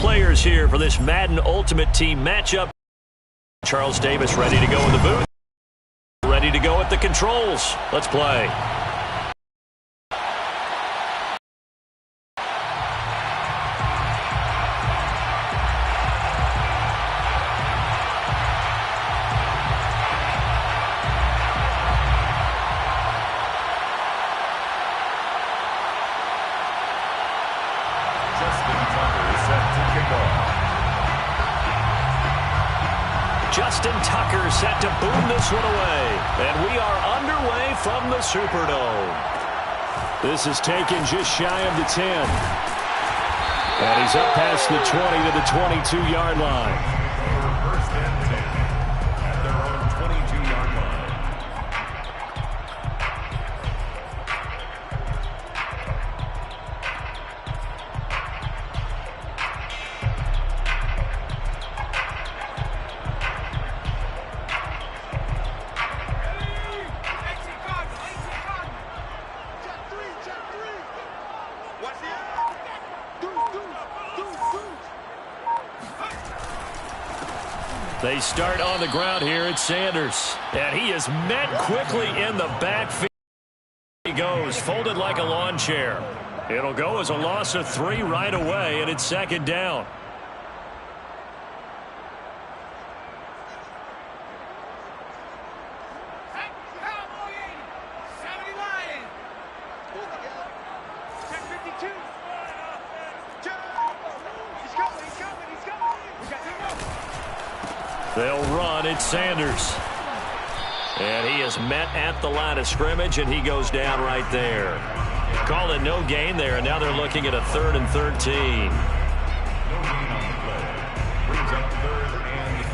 players here for this Madden Ultimate Team matchup. Charles Davis ready to go in the booth. Ready to go at the controls. Let's play. Justin Tucker set to boom this one away. And we are underway from the Superdome. This is taken just shy of the 10. And he's up past the 20 to the 22-yard line. First and 10 at their own 22-yard line. They start on the ground here at Sanders. And he is met quickly in the backfield. He goes, folded like a lawn chair. It'll go as a loss of 3 right away, and it's second down. They'll run at Sanders. And he is met at the line of scrimmage, and he goes down right there. Call it no gain there, and now they're looking at a 3rd and 13. No gain on the play. Brings up 3rd and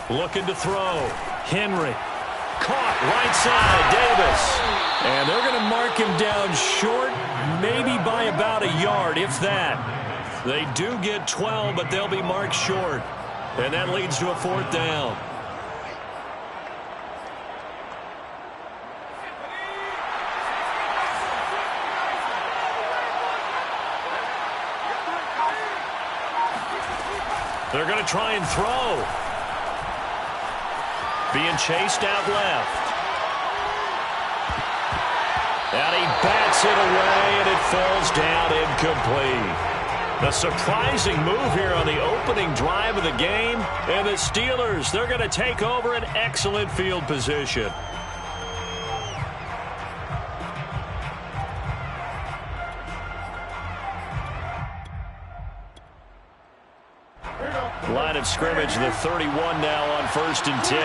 13. Looking to throw. Henry. Caught right side. Davis. And they're going to mark him down short, maybe by about a yard, if that. They do get 12, but they'll be marked short. And that leads to a 4th down. They're going to try and throw. Being chased out left. And he bats it away, and it falls down incomplete. A surprising move here on the opening drive of the game. And the Steelers, they're going to take over an excellent field position. Line of scrimmage, the 31 now on 1st and 10.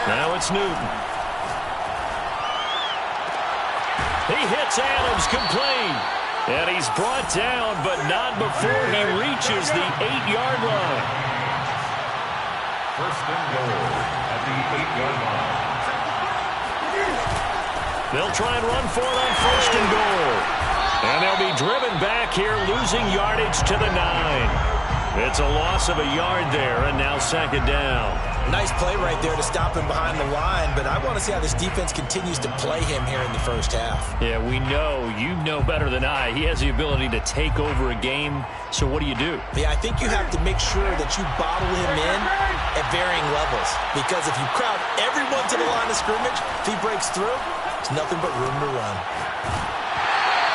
Now it's Newton. He hits Adams complete. And he's brought down, but not before he reaches the 8-yard line. First and goal at the 8-yard line. They'll try and run for it on 1st and goal. And they'll be driven back here, losing yardage to the 9. It's a loss of a yard there, and now 2nd down. Nice play right there to stop him behind the line, but I want to see how this defense continues to play him here in the first half. Yeah, we know. You know better than I. He has the ability to take over a game, so what do you do? Yeah, I think you have to make sure that you bottle him in at varying levels, because if you crowd everyone to the line of scrimmage, if he breaks through, there's nothing but room to run.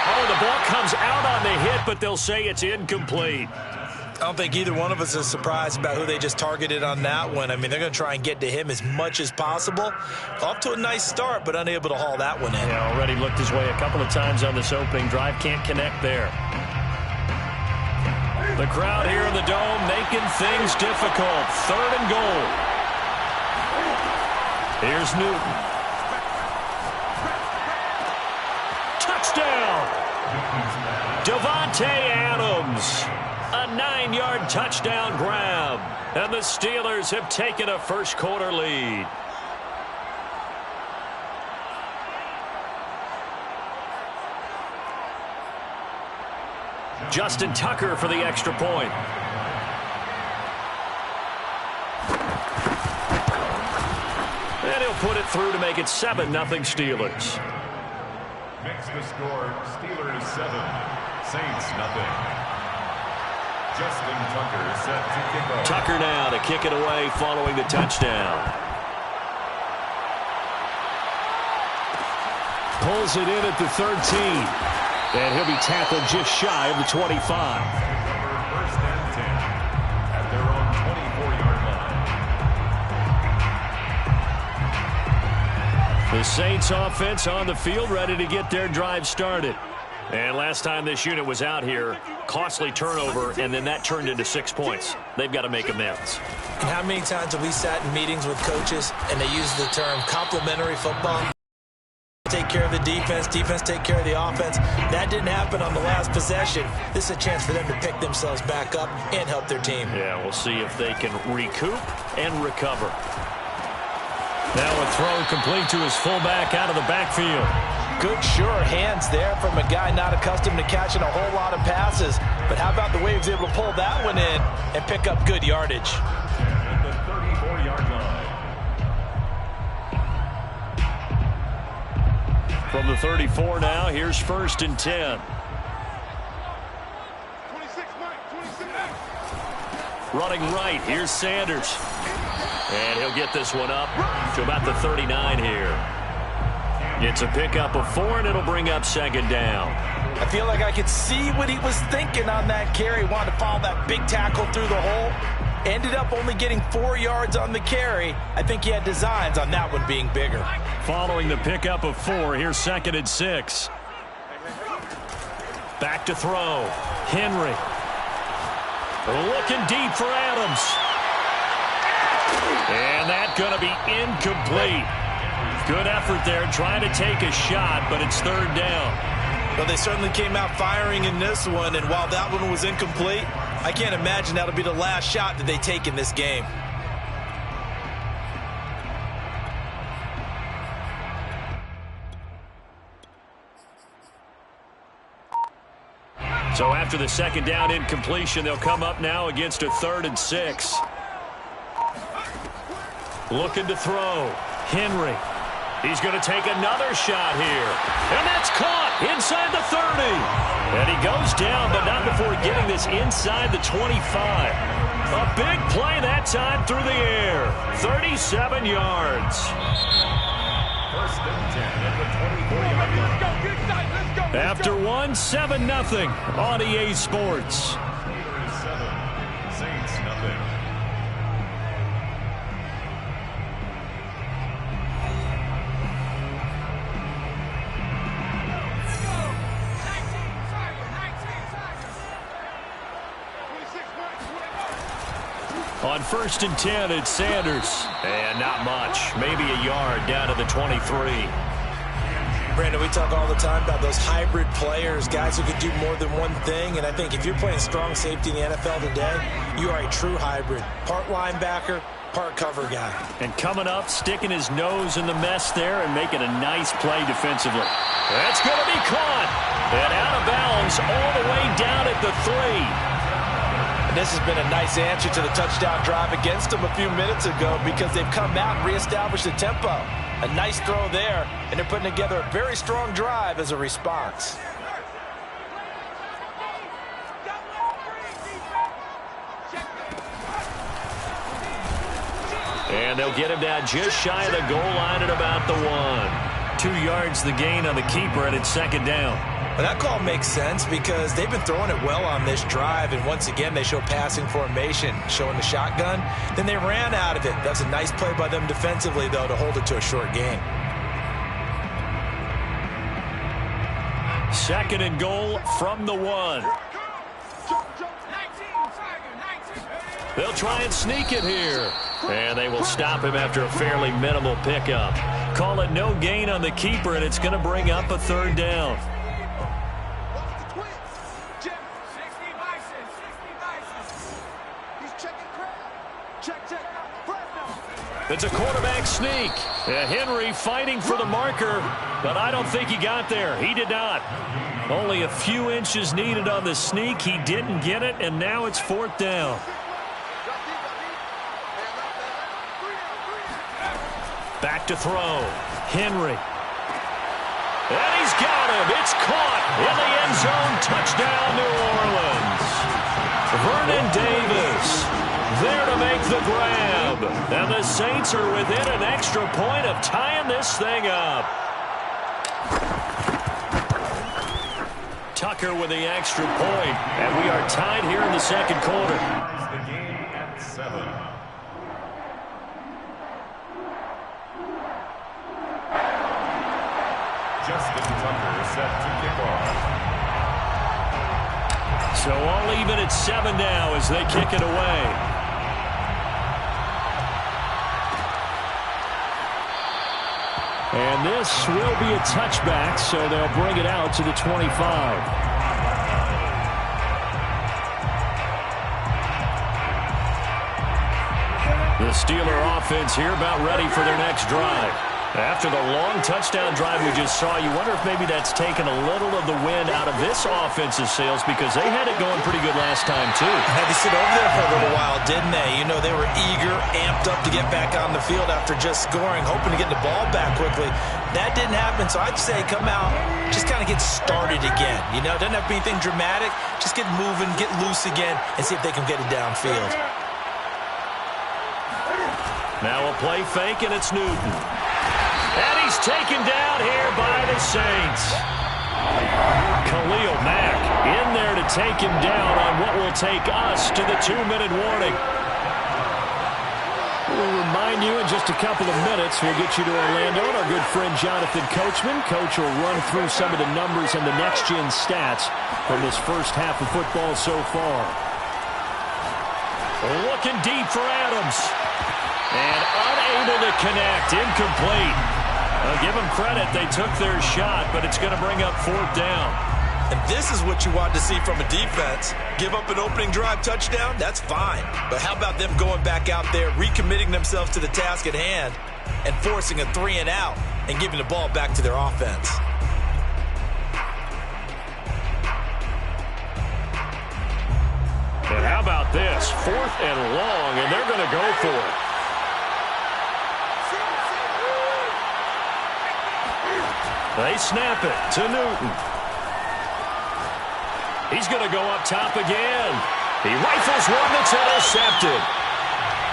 Oh, the ball comes out on the hit, but they'll say it's incomplete. I don't think either one of us is surprised about who they just targeted on that one. I mean, they're going to try and get to him as much as possible. Off to a nice start, but unable to haul that one in. Yeah, already looked his way a couple of times on this opening drive. Can't connect there. The crowd here in the Dome making things difficult. 3rd and goal. Here's Newton. Touchdown! Davante Adams. A 9-yard touchdown grab. And the Steelers have taken a first-quarter lead. Justin Tucker for the extra point. And he'll put it through to make it 7-0 Steelers. Makes the score Steelers 7, Saints nothing. Justin Tucker set to kick off. Tucker now to kick it away following the touchdown. Pulls it in at the 13. And he'll be tackled just shy of the 25. First and 10 at their own 24-yard line. The Saints offense on the field ready to get their drive started. And last time this unit was out here, costly turnover, and then that turned into 6 points. They've got to make amends. And how many times have we sat in meetings with coaches and they use the term complementary football? Take care of the defense take care of the offense. That didn't happen on the last possession. This is a chance for them to pick themselves back up and help their team. Yeah, we'll see if they can recoup and recover. Now a throw complete to his fullback out of the backfield. Good, sure hands there from a guy not accustomed to catching a whole lot of passes. But how about the way he was able to pull that one in and pick up good yardage? At the 34-yard line. From the 34 now, here's first and 10. 26. Running right, here's Sanders. And he'll get this one up to about the 39 here. It's a pickup of 4, and it'll bring up second down. I feel like I could see what he was thinking on that carry. Wanted to follow that big tackle through the hole. Ended up only getting 4 yards on the carry. I think he had designs on that one being bigger. Following the pickup of 4, here's second and 6. Back to throw. Henry. Looking deep for Adams. And that's going to be incomplete. Good effort there trying to take a shot, but it's third down. Well, they certainly came out firing in this one, and while that one was incomplete, I can't imagine that'll be the last shot that they take in this game. So after the second down incompletion, they'll come up now against a 3rd and 6. Looking to throw. Henry. He's going to take another shot here. And that's caught inside the 30. And he goes down, but not before getting this inside the 25. A big play that time through the air. 37 yards. First and 10 at the 24-yard line. After 7-0 on EA Sports. Steelers 7, Saints nothing. On first and 10, it's Sanders. And not much. Maybe a yard down to the 23. Brandon, we talk all the time about those hybrid players, guys who can do more than one thing. And I think if you're playing strong safety in the NFL today, you are a true hybrid. Part linebacker, part cover guy. And coming up, sticking his nose in the mess there and making a nice play defensively. That's going to be caught. And out of bounds all the way down at the 3. And this has been a nice answer to the touchdown drive against them a few minutes ago because they've come out and reestablished the tempo. A nice throw there, and they're putting together a very strong drive as a response. And they'll get him down just shy of the goal line at about the 1. 2 yards the gain on the keeper, and it's second down. Well, that call makes sense because they've been throwing it well on this drive, and once again they show passing formation, showing the shotgun. Then they ran out of it. That's a nice play by them defensively, though, to hold it to a short gain. Second and goal from the 1. They'll try and sneak it here. And they will stop him after a fairly minimal pickup. Call it no gain on the keeper, and it's going to bring up a third down. It's a quarterback sneak. Henry fighting for the marker, but I don't think he got there. He did not. Only a few inches needed on the sneak. He didn't get it, and now it's fourth down. Back to throw. Henry. And he's got him. It's caught in the end zone. Touchdown, New Orleans. Vernon Davis there to make the grab. And the Saints are within an extra point of tying this thing up. Tucker with the extra point. And we are tied here in the second quarter. The game at 7. Justin Tucker set to kick off. So all even at 7 now as they kick it away. And this will be a touchback, so they'll bring it out to the 25. The Steeler offense here about ready for their next drive. After the long touchdown drive we just saw, you wonder if maybe that's taken a little of the wind out of this offense's sails because they had it going pretty good last time, too. Had to sit over there for a little while, didn't they? You know, they were eager, amped up to get back on the field after just scoring, hoping to get the ball back quickly. That didn't happen, so I'd say come out, just kind of get started again. You know, it doesn't have to be anything dramatic. Just get moving, get loose again, and see if they can get it downfield. Now a play fake, and it's Newton. And he's taken down here by the Saints. Khalil Mack in there to take him down on what will take us to the 2-minute warning. We'll remind you in just a couple of minutes, we'll get you to Orlando and our good friend Jonathan Coachman. Coach will run through some of the numbers and the next-gen stats from this first half of football so far. Looking deep for Adams. And unable to connect, incomplete. Give them credit, they took their shot, but it's going to bring up 4th down. And this is what you want to see from a defense. Give up an opening drive touchdown, that's fine. But how about them going back out there, recommitting themselves to the task at hand, and forcing a 3-and-out and giving the ball back to their offense? And how about this? 4th and long, and they're going to go for it. They snap it to Newton. He's going to go up top again. He rifles one that's intercepted.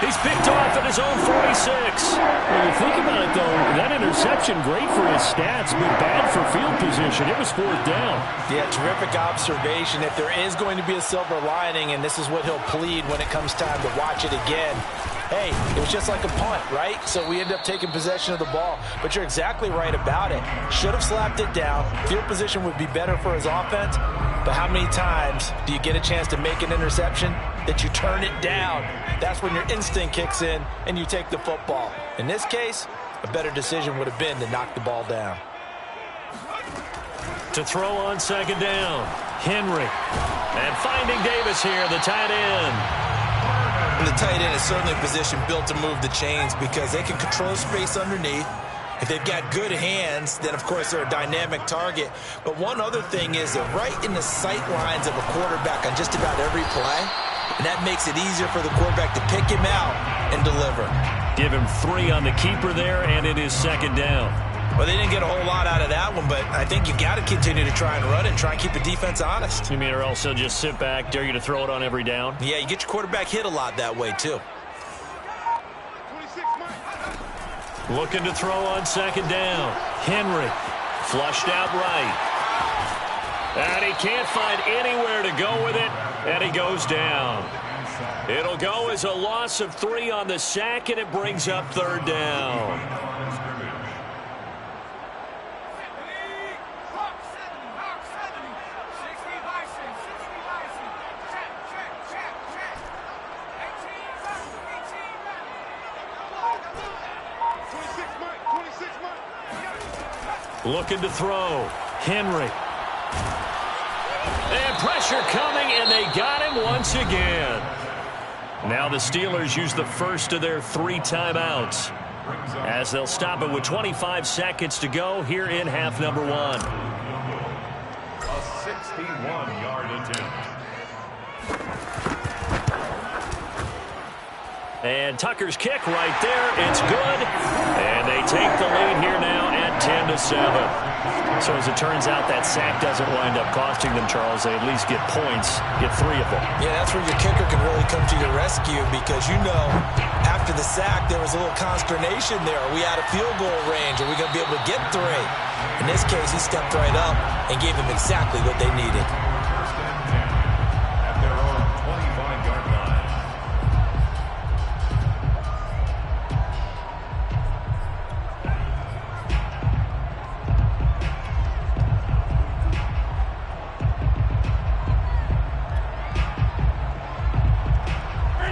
He's picked off at his own 46. When you think about it, though, that interception, great for his stats, but bad for field position. It was 4th down. Yeah, terrific observation. If there is going to be a silver lining, and this is what he'll plead when it comes time to watch it again, hey, it was just like a punt, right? So we end up taking possession of the ball. But you're exactly right about it. Should have slapped it down. Field position would be better for his offense. But how many times do you get a chance to make an interception that you turn it down? That's when your instinct kicks in and you take the football. In this case, a better decision would have been to knock the ball down. To throw on 2nd down, Henry. And finding Davis here, the tight end. And the tight end is certainly a position built to move the chains because they can control space underneath. If they've got good hands, then, of course, they're a dynamic target. But one other thing is they're right in the sight lines of a quarterback on just about every play. And that makes it easier for the quarterback to pick him out and deliver. Give him 3 on the keeper there, and it is 2nd down. Well, they didn't get a whole lot out of that one, but I think you got to continue to try and run and try and keep the defense honest. You mean or else they'll just sit back, dare you to throw it on every down? Yeah, you get your quarterback hit a lot that way, too. Looking to throw on 2nd down. Henry flushed out right. And he can't find anywhere to go with it, and he goes down. It'll go as a loss of 3 on the sack, and it brings up 3rd down. Looking to throw. Henry. And pressure coming, and they got him once again. Now the Steelers use the first of their 3 timeouts as they'll stop it with 25 seconds to go here in half number 1. A 61-yard attempt. And Tucker's kick right there. It's good. And they take the lead here now at 10-7. So as it turns out, that sack doesn't wind up costing them, Charles. They at least get points, get 3 of them. Yeah, that's where your kicker can really come to your rescue because, after the sack, there was a little consternation there. Are we out of field goal range? Are we going to be able to get 3? In this case, he stepped right up and gave them exactly what they needed. At their own 25-yard line.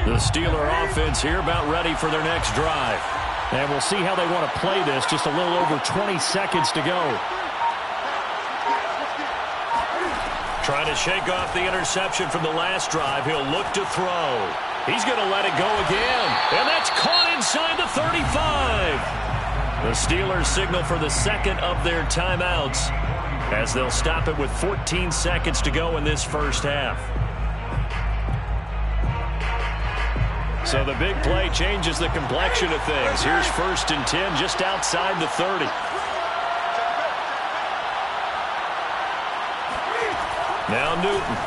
The Steeler offense here about ready for their next drive. And we'll see how they want to play this. Just a little over 20 seconds to go. Trying to shake off the interception from the last drive. He'll look to throw. He's going to let it go again. And that's caught inside the 35. The Steelers signal for the second of their timeouts as they'll stop it with 14 seconds to go in this first half. So the big play changes the complexion of things. Here's 1st and 10 just outside the 30. Now Newton.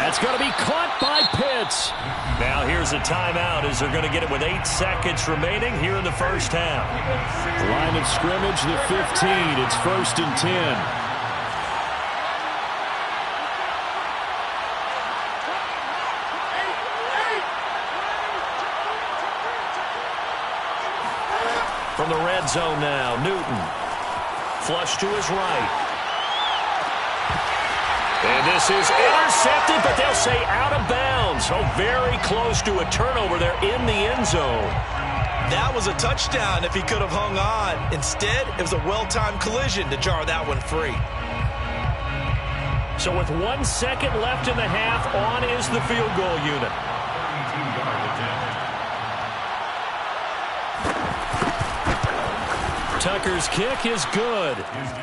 That's going to be caught by Pitts. Now here's a timeout as they're going to get it with 8 seconds remaining here in the first half. Line of scrimmage, the 15. It's 1st and 10. From the red zone now, Newton. Flush to his right. And this is intercepted, but they'll say out of bounds. So very close to a turnover there in the end zone. That was a touchdown if he could have hung on. Instead, it was a well-timed collision to jar that one free. So with 1 second left in the half, on is the field goal unit. 32-yard attempt. Tucker's kick is good,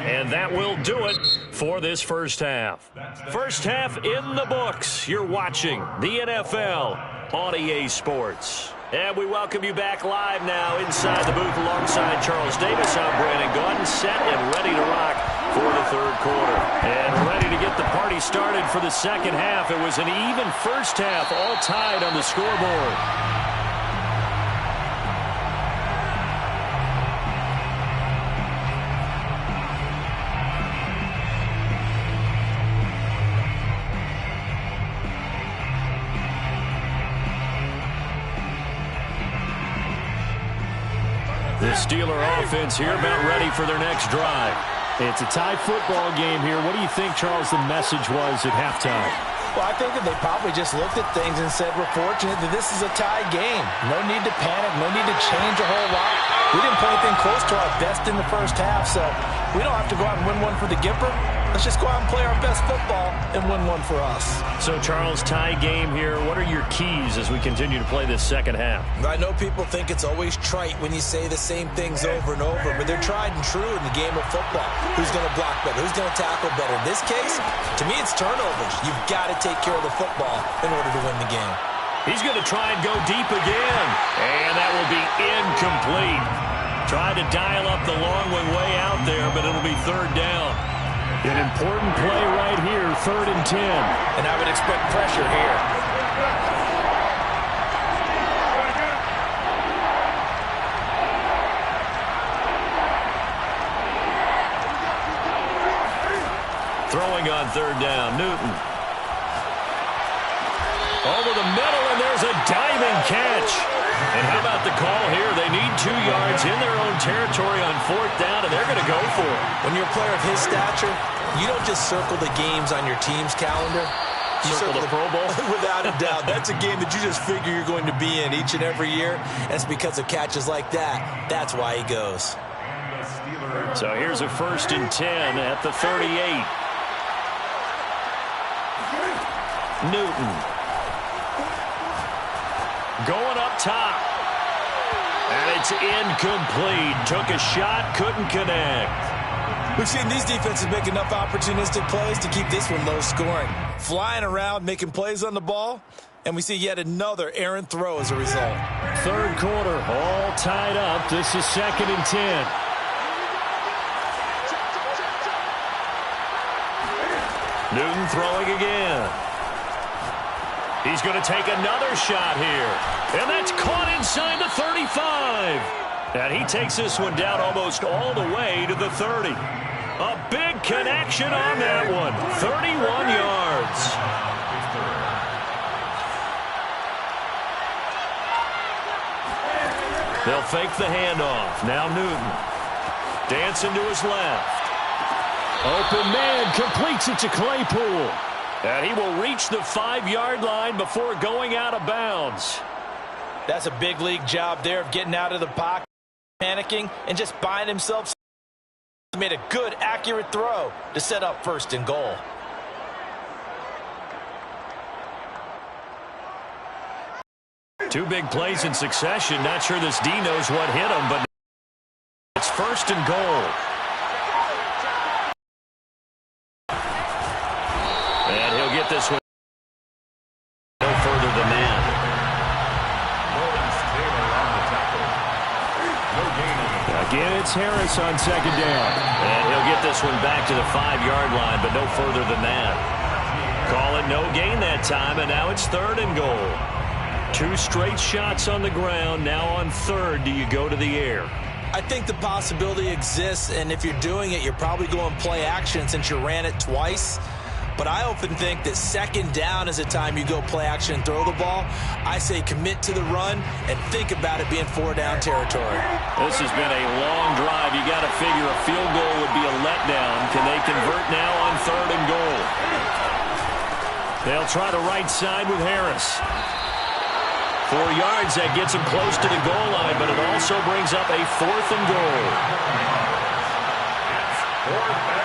and that will do it for this first half. First half in the books. You're watching the NFL on EA Sports. And we welcome you back live now inside the booth alongside Charles Davis. I'm Brandon Gaudin, set and ready to rock for the third quarter. And ready to get the party started for the second half. It was an even first half, all tied on the scoreboard. The Steeler offense here about ready for their next drive. It's a tie football game here. What do you think, Charles, the message was at halftime? Well, I think that they probably just looked at things and said, we're fortunate that this is a tie game. No need to panic. No need to change a whole lot. We didn't play anything close to our best in the first half, so we don't have to go out and win one for the Gipper. Let's just go out and play our best football and win one for us. So, Charles, tie game here. What are your keys as we continue to play this second half? I know people think it's always trite when you say the same things over and over, but they're tried and true in the game of football. Who's going to block better? Who's going to tackle better? In this case, to me, it's turnovers. You've got to take care of the football in order to win the game. He's going to try and go deep again, and that will be incomplete. Tried to dial up the long one way out there, but it'll be third down. An important play right here, 3rd and 10. And I would expect pressure here. Throwing on third down, Newton. Over the middle, and there's a diving catch. And how about the call here? They need 2 yards in their own territory on 4th down, and they're going to go for it. When you're a player of his stature, you don't just circle the games on your team's calendar. You Circle the Pro Bowl? Without a doubt. That's a game that you just figure you're going to be in each and every year. And it's because of catches like that. That's why he goes. So here's a 1st and 10 at the 38. Newton. Going up top. And it's incomplete. Took a shot, couldn't connect. We've seen these defenses make enough opportunistic plays to keep this one low scoring. Flying around, making plays on the ball, and we see yet another errant throw as a result. Third quarter, all tied up. This is 2nd and 10. Newton throwing again. He's going to take another shot here. And that's caught inside the 35. And he takes this one down almost all the way to the 30. A big connection on that one. 31 yards. They'll fake the handoff. Now Newton. Dancing to his left. Open man completes it to Claypool. And he will reach the 5-yard line before going out of bounds. That's a big league job there of getting out of the pocket, panicking, and just buying himself. He made a good, accurate throw to set up 1st and goal. Two big plays in succession. Not sure this D knows what hit him, but it's 1st and goal. And he'll get this one no further than that. Again, it's Harris on 2nd down. And he'll get this one back to the 5-yard line, but no further than that. Call it no gain that time, and now it's 3rd and goal. 2 straight shots on the ground. Now on 3rd, do you go to the air? I think the possibility exists, and if you're doing it, you're probably going play action since you ran it twice. But I often think that 2nd down is a time you go play action and throw the ball. I say commit to the run and think about it being 4-down territory. This has been a long drive. You got to figure a field goal would be a letdown. Can they convert now on 3rd and goal? They'll try the right side with Harris. 4 yards, that gets him close to the goal line, but it also brings up a 4th and goal. It's 4th and goal.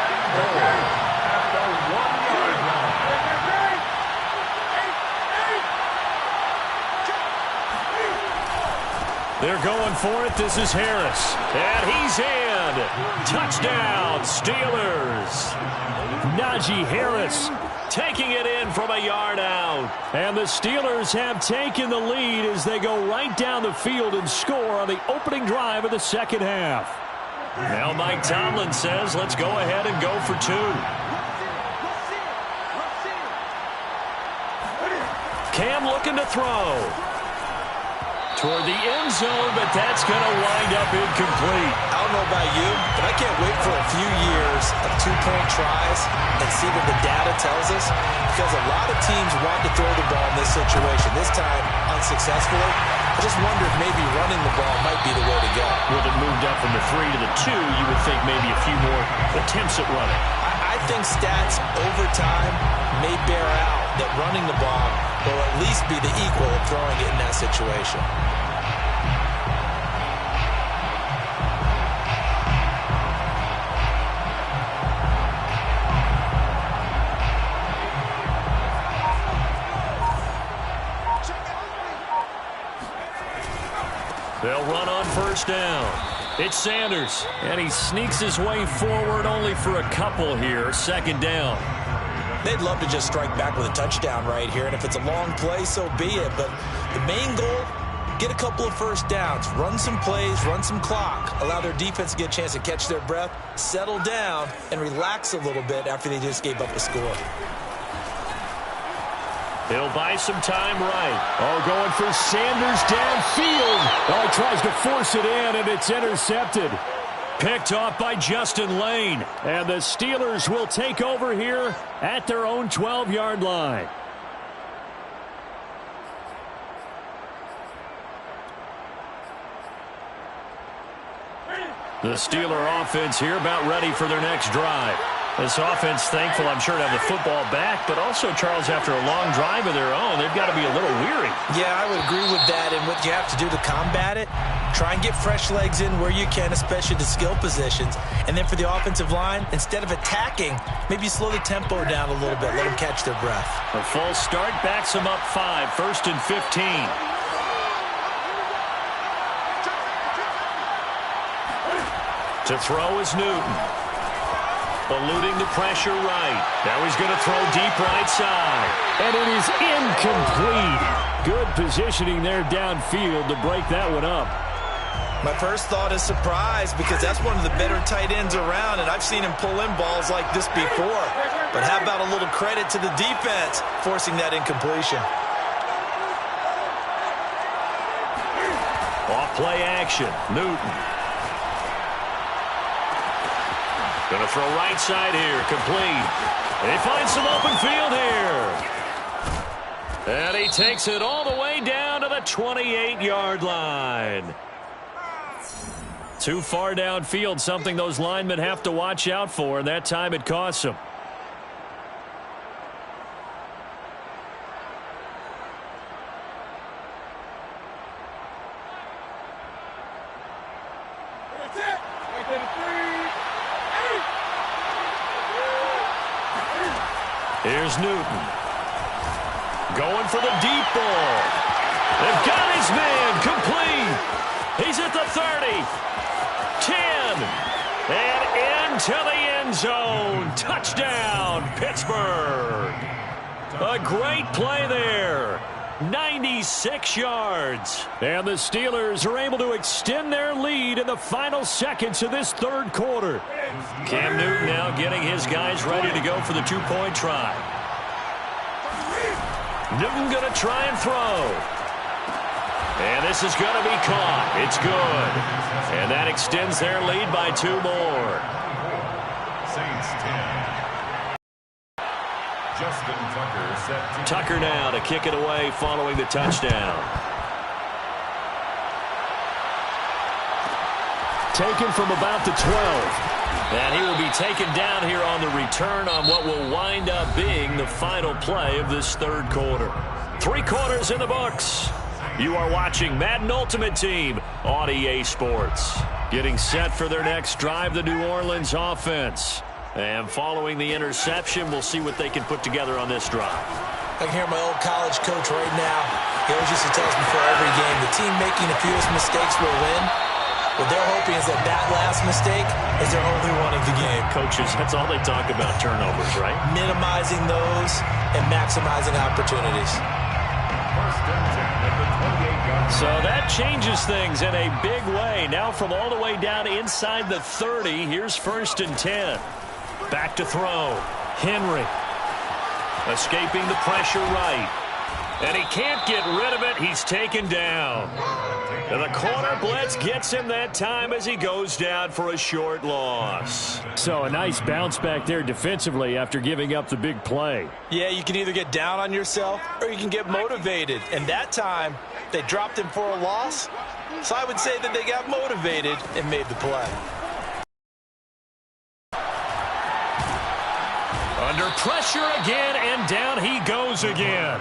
They're going for it. This is Harris. And he's in. Touchdown, Steelers. Najee Harris taking it in from a yard out. And the Steelers have taken the lead as they go right down the field and score on the opening drive of the 2nd half. Now Mike Tomlin says, let's go ahead and go for 2. Cam looking to throw. Toward the end zone, but that's going to wind up incomplete. I don't know about you, but I can't wait for a few years of 2-point tries and see what the data tells us, because a lot of teams want to throw the ball in this situation. This time, unsuccessfully. I just wonder if maybe running the ball might be the way to go. With it moved up from the 3 to the 2, you would think maybe a few more attempts at running. I think stats over time may bear out that running the ball will at least be the equal of throwing it in that situation. They'll run on 1st down. It's Sanders, and he sneaks his way forward only for a couple here. 2nd down. They'd love to just strike back with a touchdown right here, and if it's a long play, so be it. But the main goal, get a couple of 1st downs, run some plays, run some clock, allow their defense to get a chance to catch their breath, settle down, and relax a little bit after they just gave up a score. He'll buy some time right. Oh, going for Sanders downfield. Oh, he tries to force it in, and it's intercepted. Picked off by Justin Lane. And the Steelers will take over here at their own 12-yard line. The Steeler offense here about ready for their next drive. This offense thankful, I'm sure, to have the football back, but also, Charles, after a long drive of their own, they've got to be a little weary. Yeah, I would agree with that, and what you have to do to combat it, try and get fresh legs in where you can, especially the skill positions. And then for the offensive line, instead of attacking, maybe slow the tempo down a little bit, let them catch their breath. A false start backs them up 5, 1st and 15. To throw is Newton. Eluding the pressure right. Now he's going to throw deep right side. And it is incomplete. Good positioning there downfield to break that one up. My first thought is surprise because that's one of the better tight ends around, and I've seen him pull in balls like this before. But how about a little credit to the defense forcing that incompletion? Off play action. Newton. Going to throw right side here. Complete. And he finds some open field here. And he takes it all the way down to the 28-yard line. Too far downfield, something those linemen have to watch out for, and that time it costs them. Here's Newton. Going for the deep ball. They've got his man complete. He's at the 30. 10. And into the end zone. Touchdown, Pittsburgh. A great play there. 96 yards. And the Steelers are able to extend their lead in the final seconds of this third quarter. Cam Newton now getting his guys ready to go for the two-point try. Newton going to try and throw. And this is going to be caught. It's good. And that extends their lead by 2 more. Saints 10. Justin Tucker set to Tucker now to kick it away following the touchdown. Taken from about the 12. And he will be taken down here on the return on what will wind up being the final play of this third quarter. 3 quarters in the books. You are watching Madden Ultimate Team on EA Sports. Getting set for their next drive, the New Orleans offense. And following the interception, we'll see what they can put together on this drive. I can hear my old college coach right now. He always used to tell us before every game, the team making the fewest mistakes will win. What they're hoping is that last mistake is their only one of the game. Coaches, that's all they talk about, turnovers, right? Minimizing those and maximizing opportunities. So that changes things in a big way. Now from all the way down inside the 30, here's 1st and 10. Back to throw. Henry. Escaping the pressure right. And he can't get rid of it. He's taken down. And the corner blitz gets him that time as he goes down for a short loss. So a nice bounce back there defensively after giving up the big play. Yeah, you can either get down on yourself or you can get motivated. And that time, they dropped him for a loss. So I would say that they got motivated and made the play. Under pressure again, and down he goes again.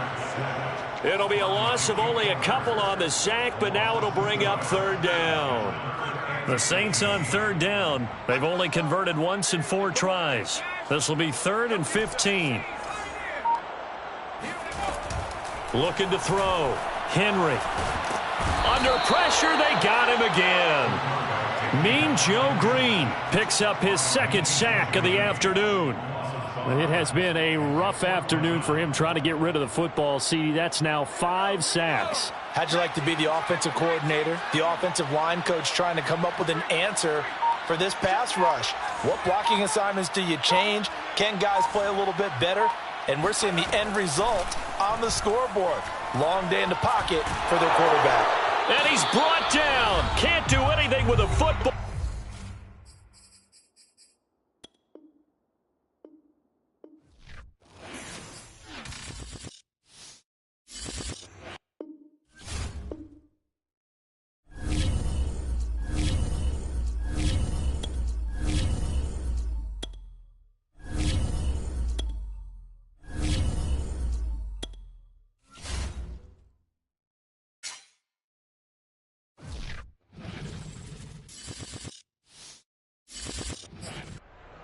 It'll be a loss of only a couple on the sack, but now it'll bring up 3rd down. The Saints on 3rd down. They've only converted once in 4 tries. This will be 3rd and 15. Looking to throw. Henry. Under pressure, they got him again. Mean Joe Green picks up his 2nd sack of the afternoon. It has been a rough afternoon for him trying to get rid of the football, CD. That's now 5 sacks. How'd you like to be the offensive coordinator, the offensive line coach trying to come up with an answer for this pass rush? What blocking assignments do you change? Can guys play a little bit better? And we're seeing the end result on the scoreboard. Long day in the pocket for their quarterback. And he's brought down. Can't do anything with a football.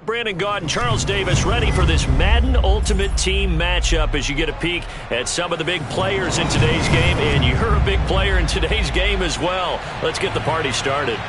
Brandon Gaud and Charles Davis ready for this Madden Ultimate Team matchup as you get a peek at some of the big players in today's game. And you're a big player in today's game as well. Let's get the party started.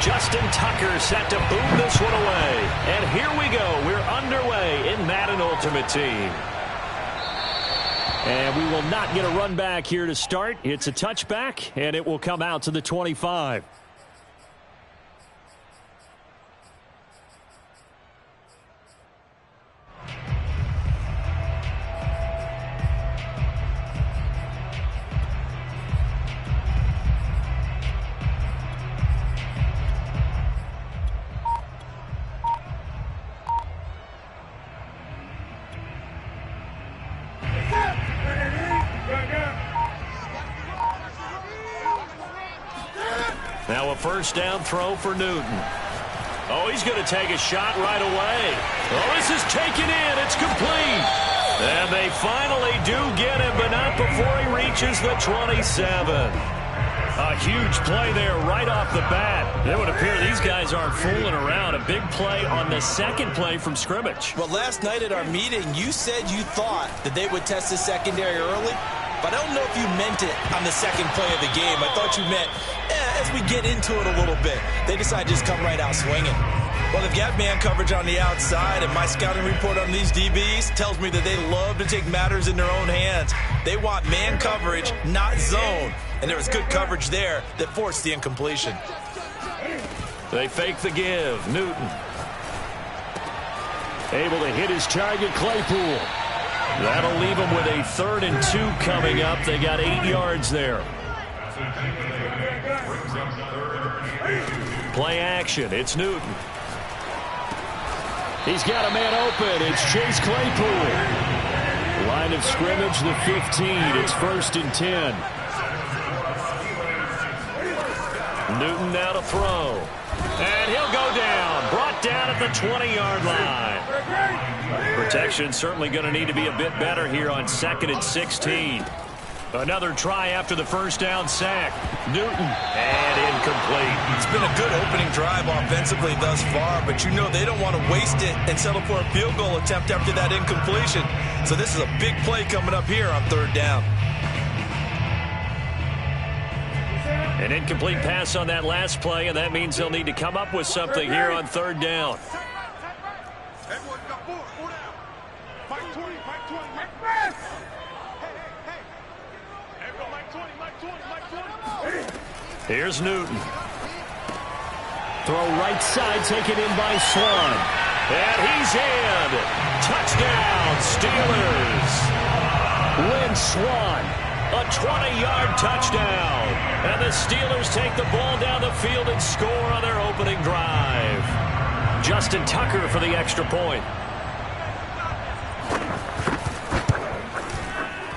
Justin Tucker set to boom this one away. And here we go. We're underway in Madden Ultimate Team. And we will not get a run back here to start. It's a touchback, and it will come out to the 25. Now a first down throw for Newton. Oh, he's going to take a shot right away. Oh, this is taken in. It's complete. And they finally do get him, but not before he reaches the 27. A huge play there right off the bat. It would appear these guys aren't fooling around. A big play on the second play from scrimmage. Well, last night at our meeting, you said you thought that they would test the secondary early, but I don't know if you meant it on the second play of the game. I thought you meant, as we get into it a little bit, they decide to just come right out swinging. Well, they've got man coverage on the outside, and my scouting report on these DBs tells me that they love to take matters in their own hands. They want man coverage, not zone. And there was good coverage there that forced the incompletion. They fake the give. Newton. Able to hit his target, Claypool. That'll leave them with a 3rd and 2 coming up. They got 8 yards there. Play action. It's Newton. He's got a man open. It's Chase Claypool. Line of scrimmage, the 15. It's 1st and 10. Newton now to throw. And he'll go down. Brought down at the 20-yard line. Protection certainly going to need to be a bit better here on 2nd and 16. Another try after the first down sack. Newton, and incomplete. It's been a good opening drive offensively thus far, but you know they don't want to waste it and settle for a field goal attempt after that incompletion. So this is a big play coming up here on 3rd down. An incomplete pass on that last play, and that means they'll need to come up with something here on 3rd down. Here's Newton. Throw right side, taken in by Swan. And he's in. Touchdown, Steelers. Lynn Swan. A 20-yard touchdown. And the Steelers take the ball down the field and score on their opening drive. Justin Tucker for the extra point.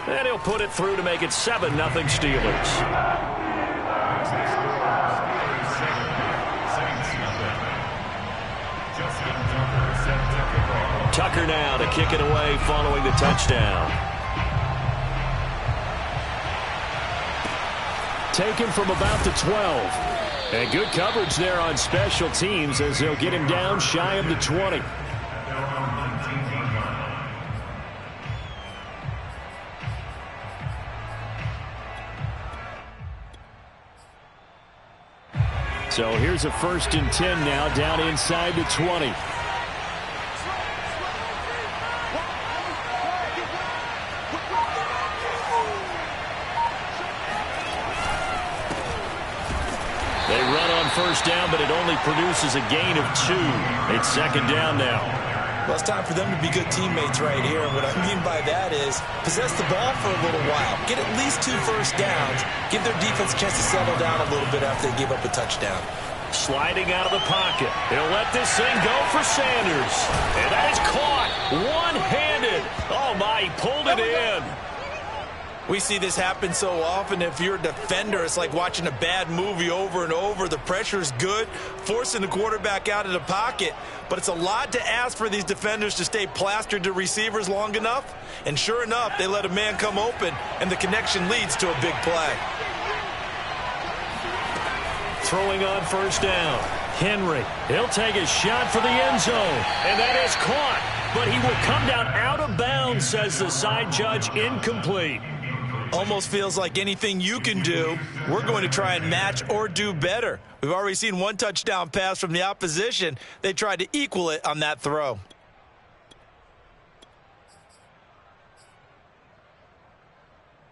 And he'll put it through to make it 7-0 Steelers. Tucker now to kick it away following the touchdown. Taken from about the 12. And good coverage there on special teams as they'll get him down shy of the 20. So here's a 1st and 10 now down inside the 20. They run on first down, but it only produces a gain of 2. It's 2nd down now. Well, it's time for them to be good teammates right here. And what I mean by that is possess the ball for a little while. Get at least 2 first downs. Give their defense a chance to settle down a little bit after they give up a touchdown. Sliding out of the pocket. He'll let this thing go for Sanders. And that is caught one-handed. Oh, my, he pulled it in. We see this happen so often. If you're a defender, it's like watching a bad movie over and over. The pressure is good, forcing the quarterback out of the pocket. But it's a lot to ask for these defenders to stay plastered to receivers long enough. And sure enough, they let a man come open, and the connection leads to a big play. Throwing on first down. Henry, he'll take a shot for the end zone. And that is caught. But he will come down out of bounds, says the side judge, incomplete. Almost feels like anything you can do, we're going to try and match or do better. We've already seen one touchdown pass from the opposition. They tried to equal it on that throw.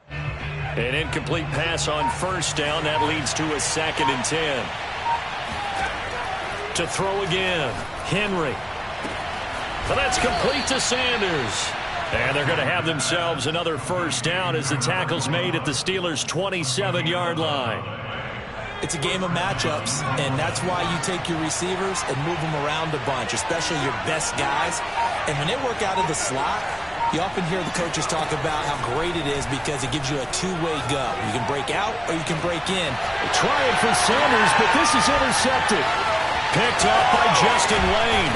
An incomplete pass on first down. That leads to a 2nd and 10. To throw again, Henry. But that's complete to Sanders. And they're going to have themselves another first down as the tackle's made at the Steelers' 27-yard line. It's a game of matchups, and that's why you take your receivers and move them around a bunch, especially your best guys. And when they work out of the slot, you often hear the coaches talk about how great it is because it gives you a two-way go. You can break out or you can break in. Trying for Sanders, but this is intercepted. Picked off by Justin Lane.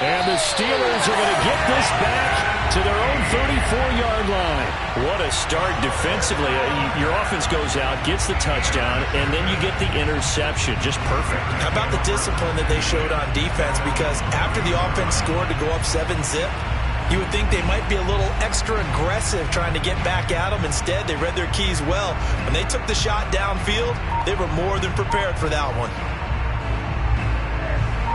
And the Steelers are going to get this back to their own 34-yard line. What a start defensively. Your offense goes out, gets the touchdown, and then you get the interception. Just perfect. How about the discipline that they showed on defense? Because after the offense scored to go up 7-zip, you would think they might be a little extra aggressive trying to get back at them. Instead, they read their keys well. When they took the shot downfield, they were more than prepared for that one.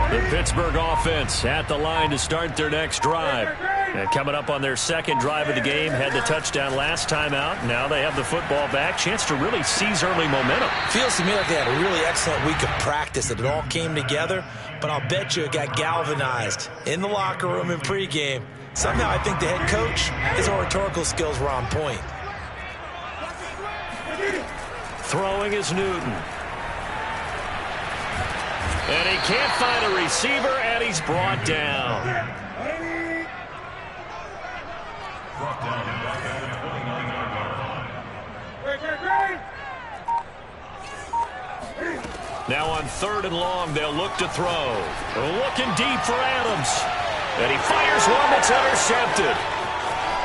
The Pittsburgh offense at the line to start their next drive. And coming up on their second drive of the game, had the touchdown last time out. Now they have the football back. Chance to really seize early momentum. Feels to me like they had a really excellent week of practice, that it all came together. But I'll bet you it got galvanized in the locker room in pregame. Somehow I think the head coach, his oratorical skills were on point. Throwing is Newton. And he can't find a receiver, and he's brought down. Brought down back at the 29-yard line. Now on 3rd and long, they'll look to throw. Looking deep for Adams. And he fires one that's intercepted.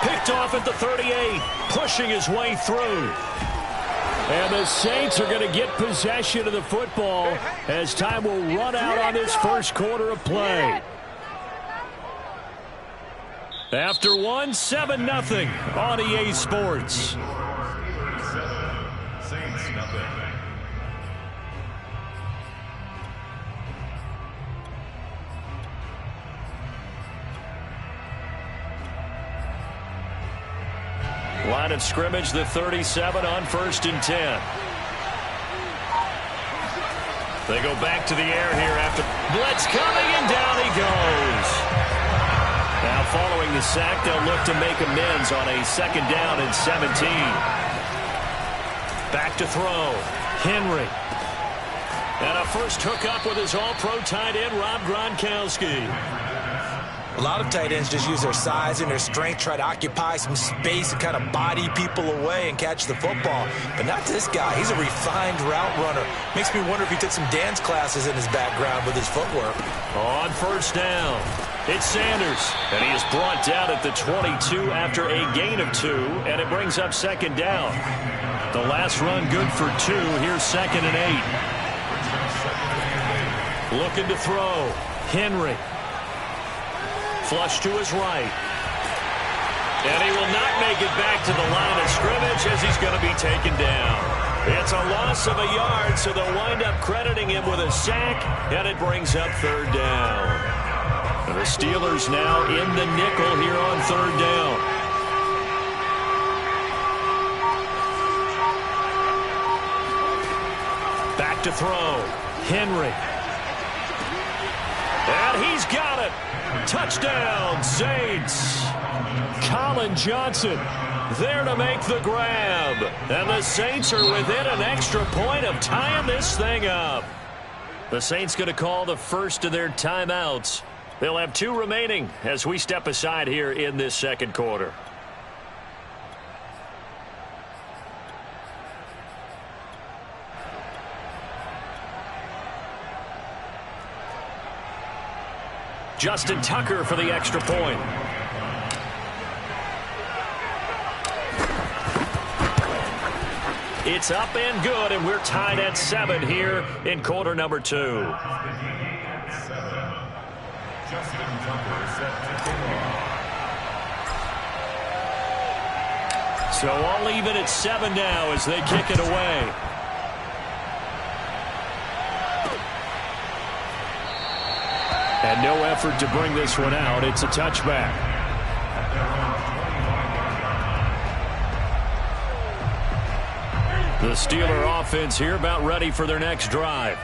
Picked off at the 38, pushing his way through. And the Saints are going to get possession of the football as time will run out on this first quarter of play. After one, 7-0 on EA Sports. Saints nothing. Line of scrimmage, the 37 on 1st and 10. They go back to the air here after blitz coming, and down he goes. Now following the sack, they'll look to make amends on a 2nd down and 17. Back to throw. Henry. And a first hookup with his all-pro tight end, Rob Gronkowski. A lot of tight ends just use their size and their strength, try to occupy some space and kind of body people away and catch the football. But not this guy. He's a refined route runner. Makes me wonder if he took some dance classes in his background with his footwork. On 1st down, it's Sanders. And he is brought down at the 22 after a gain of 2, and it brings up 2nd down. The last run good for 2. Here's 2nd and 8. Looking to throw. Henry. Flush to his right. And he will not make it back to the line of scrimmage as he's going to be taken down. It's a loss of a yard, so they'll wind up crediting him with a sack, and it brings up 3rd down. And the Steelers now in the nickel here on 3rd down. Back to throw. Henry. And he's got it. Touchdown, Saints. Colin Johnson there to make the grab. And the Saints are within an extra point of tying this thing up. The Saints going to call the first of their timeouts. They'll have 2 remaining as we step aside here in this 2nd quarter. Justin Tucker for the extra point. It's up and good, and we're tied at 7 here in quarter number 2. Justin Tucker set to kick off. So all even at 7 now as they kick it away. And no effort to bring this one out. It's a touchback. The Steeler offense here about ready for their next drive.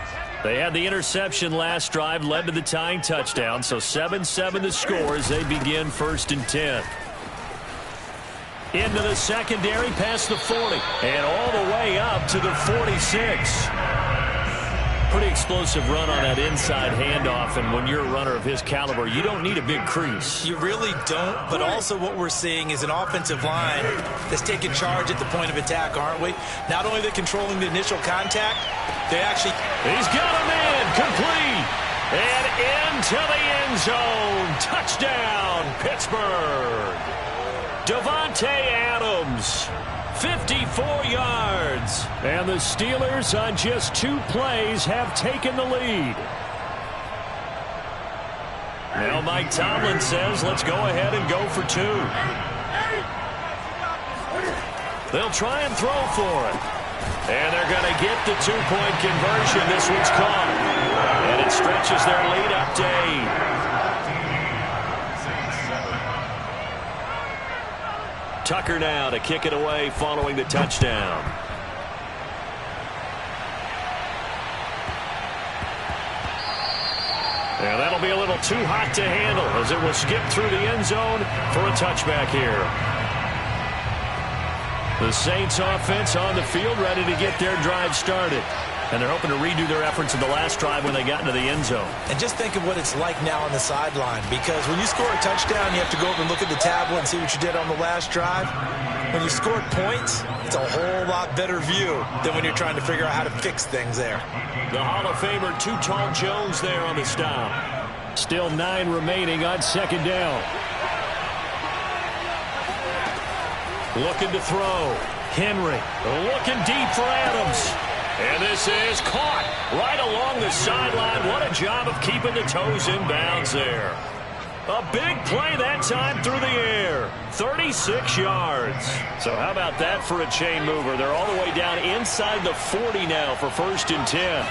They had the interception last drive, led to the tying touchdown. So 7-7 the score as they begin 1st and 10. Into the secondary, past the 40. And all the way up to the 46. Pretty explosive run on that inside handoff, and when you're a runner of his caliber, you don't need a big crease. You really don't, but also what we're seeing is an offensive line that's taking charge at the point of attack, aren't we? Not only are they controlling the initial contact, they actually... He's got a man, complete, and into the end zone. Touchdown, Pittsburgh. Davante Adams. 54 yards. And the Steelers on just 2 plays have taken the lead. Now Mike Tomlin says, let's go ahead and go for 2. They'll try and throw for it. And they're going to get the 2-point conversion. This one's caught. And it stretches their lead up to 8. Tucker now to kick it away following the touchdown. And that'll be a little too hot to handle as it will skip through the end zone for a touchback here. The Saints offense on the field ready to get their drive started. And they're hoping to redo their efforts in the last drive when they got into the end zone. And just think of what it's like now on the sideline, because when you score a touchdown, you have to go over and look at the tablet and see what you did on the last drive. When you scored points, it's a whole lot better view than when you're trying to figure out how to fix things there. The Hall of Famer, Too Tall Jones there on the stop. Still 9 remaining on 2nd down. Looking to throw. Henry looking deep for Adams. And this is caught right along the sideline. What a job of keeping the toes in bounds there. A big play that time through the air. 36 yards. So how about that for a chain mover? They're all the way down inside the 40 now for 1st and 10.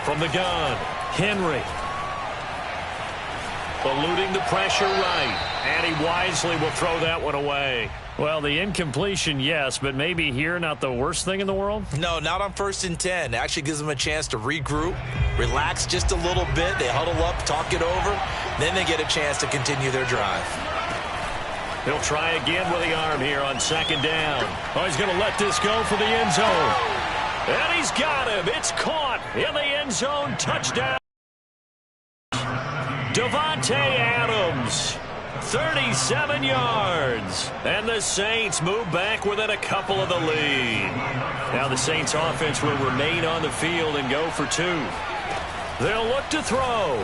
From the gun, Henry. Eluding the pressure right. And he wisely will throw that one away. Well, the incompletion, yes, but maybe here not the worst thing in the world? No, not on 1st and 10. It actually gives them a chance to regroup, relax just a little bit. They huddle up, talk it over. Then they get a chance to continue their drive. He'll try again with the arm here on 2nd down. Oh, he's going to let this go for the end zone. And he's got him. It's caught in the end zone. Touchdown. Davante Adams. 37 yards. And the Saints move back within a couple of the lead. Now the Saints offense will remain on the field and go for 2. They'll look to throw.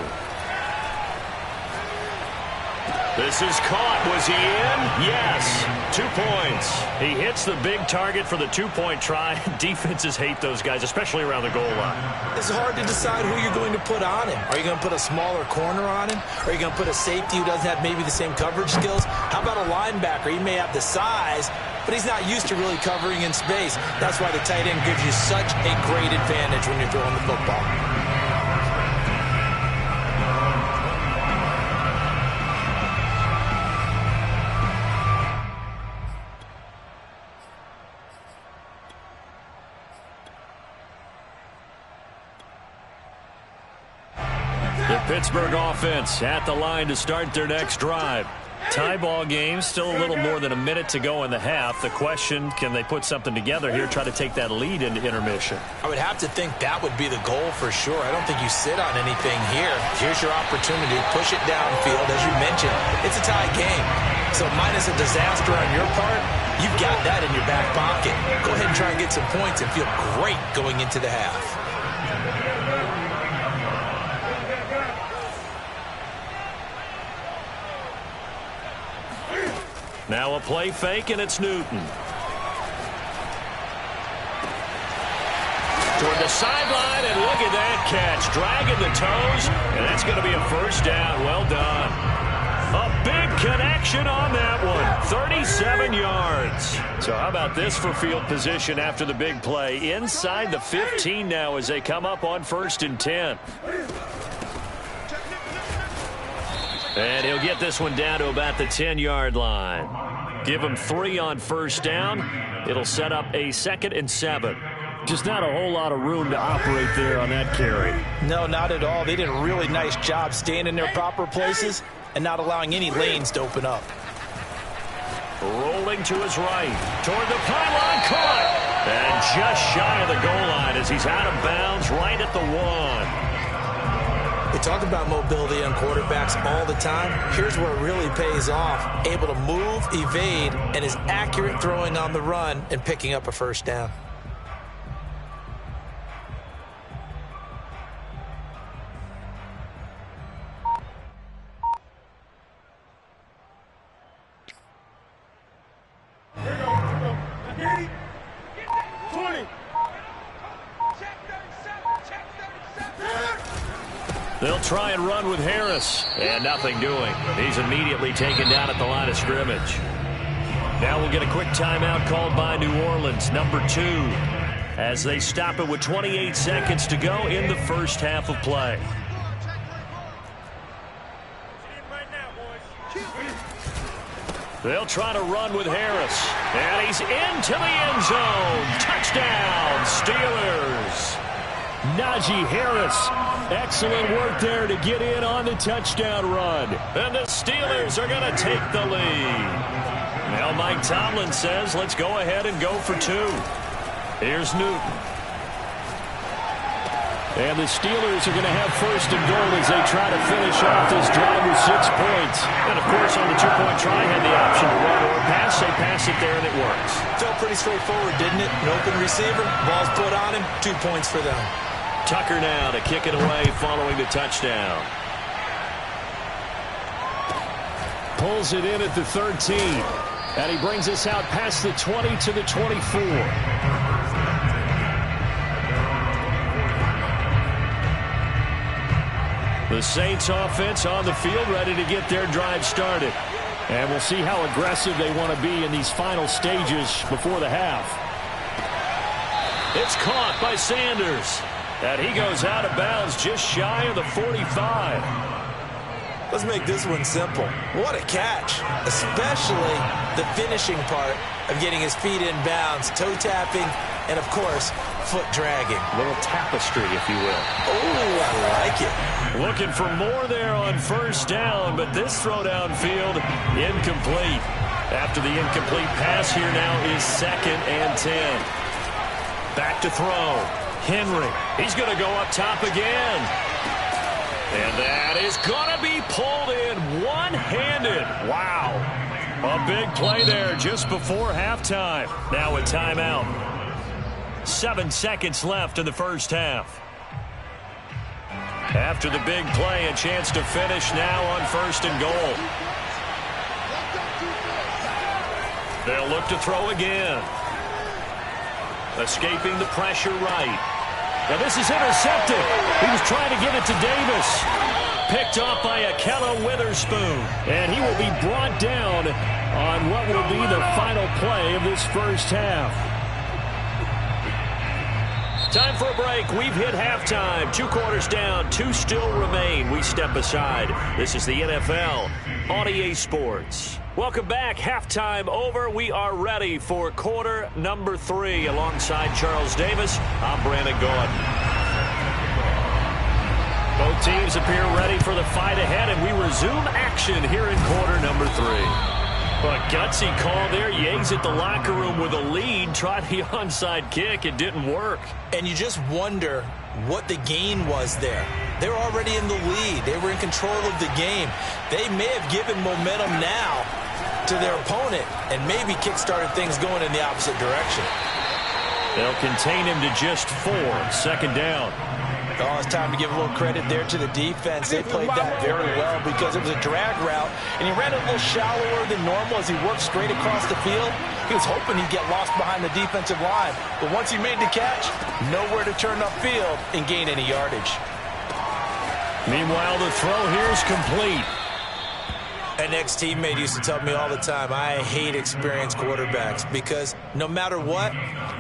This is caught. Was he in? Yes. 2 points. He hits the big target for the 2-point try. Defenses hate those guys, especially around the goal line. It's hard to decide who you're going to put on him. Are you going to put a smaller corner on him? Are you going to put a safety who doesn't have maybe the same coverage skills? How about a linebacker? He may have the size, but he's not used to really covering in space. That's why the tight end gives you such a great advantage when you're throwing the football. The Pittsburgh offense at the line to start their next drive. Tie ball game, still a little more than a minute to go in the half. The question, can they put something together here, try to take that lead into intermission? I would have to think that would be the goal for sure. I don't think you sit on anything here. Here's your opportunity. Push it downfield. As you mentioned, it's a tie game. So minus a disaster on your part, you've got that in your back pocket. Go ahead and try and get some points and feel great going into the half. Now a play fake, and it's Newton. Toward the sideline, and look at that catch. Dragging the toes, and that's going to be a 1st down. Well done. A big connection on that one. 37 yards. So how about this for field position after the big play? Inside the 15 now as they come up on 1st and 10. And he'll get this one down to about the 10-yard line. Give him 3 on 1st down. It'll set up a 2nd and 7. Just not a whole lot of room to operate there on that carry. No, not at all. They did a really nice job staying in their proper places and not allowing any lanes to open up. Rolling to his right. Toward the pylon. Caught. And just shy of the goal line as he's out of bounds right at the 1. We talk about mobility on quarterbacks all the time. Here's where it really pays off. Able to move, evade, and is accurate throwing on the run and picking up a 1st down. They'll try and run with Harris. And nothing doing. He's immediately taken down at the line of scrimmage. Now we'll get a quick timeout called by New Orleans, number 2, as they stop it with 28 seconds to go in the 1st half of play. They'll try to run with Harris. And he's into the end zone. Touchdown, Steelers. Najee Harris. Excellent work there to get in on the touchdown run. And the Steelers are going to take the lead. Now Mike Tomlin says, let's go ahead and go for 2. Here's Newton. And the Steelers are going to have 1st and goal as they try to finish off this drive with 6 points. And, of course, on the 2-point try, had the option to run or pass. They pass it there, and it works. Felt pretty straightforward, didn't it? An open receiver, ball's put on him, 2 points for them. Tucker now to kick it away following the touchdown. Pulls it in at the 13. And he brings us out past the 20 to the 24. The Saints offense on the field, ready to get their drive started. And we'll see how aggressive they want to be in these final stages before the half. It's caught by Sanders. And he goes out of bounds just shy of the 45. Let's make this one simple. What a catch, especially the finishing part of getting his feet in bounds, toe tapping, and, of course, foot dragging. A little tapestry, if you will. Oh, I like it. Looking for more there on 1st down, but this throw downfield incomplete. After the incomplete pass, here now is 2nd and 10. Back to throw. Henry. He's going to go up top again. And that is going to be pulled in one-handed. Wow. A big play there just before halftime. Now a timeout. 7 seconds left in the 1st half. After the big play, a chance to finish now on 1st and goal. They'll look to throw again. Escaping the pressure right. Now this is intercepted. He was trying to get it to Davis. Picked off by Akella Witherspoon. And he will be brought down on what will be the final play of this 1st half. Time for a break. We've hit halftime. 2 quarters down. 2 still remain. We step aside. This is the NFL on EA Sports. Welcome back. Halftime over. We are ready for quarter number 3. Alongside Charles Davis, I'm Brandon Gordon. Both teams appear ready for the fight ahead, and we resume action here in quarter number 3. A gutsy call there. Yates at the locker room with a lead. Tried the onside kick. It didn't work. And you just wonder what the gain was there. They're already in the lead. They were in control of the game. They may have given momentum now to their opponent and maybe kick-started things going in the opposite direction. They'll contain him to just 4. 2nd down. Oh, it's time to give a little credit there to the defense. They played that very well because it was a drag route, and he ran it a little shallower than normal as he worked straight across the field. He was hoping he'd get lost behind the defensive line, but once he made the catch, nowhere to turn upfield and gain any yardage. Meanwhile, the throw here is complete. An ex-teammate used to tell me all the time, I hate experienced quarterbacks because no matter what,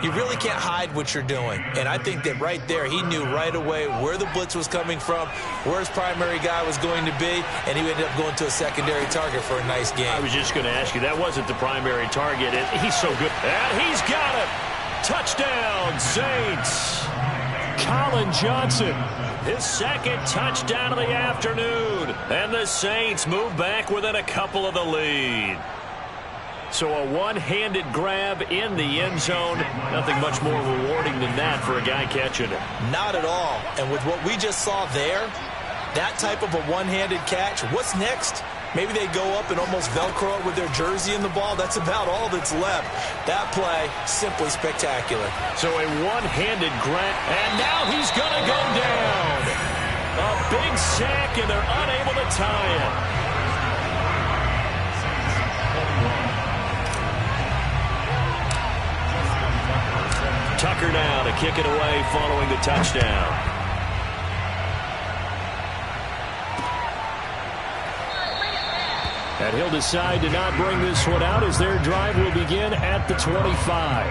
you really can't hide what you're doing. And I think that right there, he knew right away where the blitz was coming from, where his primary guy was going to be, and he ended up going to a secondary target for a nice game. I was just going to ask you, that wasn't the primary target. He's so good. And he's got it. Touchdown, Saints. Colin Johnson. His second touchdown of the afternoon. And the Saints move back within a couple of the lead. So a one-handed grab in the end zone. Nothing much more rewarding than that for a guy catching it. Not at all. And with what we just saw there, that type of a one-handed catch, what's next? Maybe they go up and almost Velcro it with their jersey in the ball. That's about all that's left. That play, simply spectacular. So a one-handed grab, and now he's going to go down. A big sack, and they're unable to tie it. Tucker now to kick it away following the touchdown. And he'll decide to not bring this one out as their drive will begin at the 25.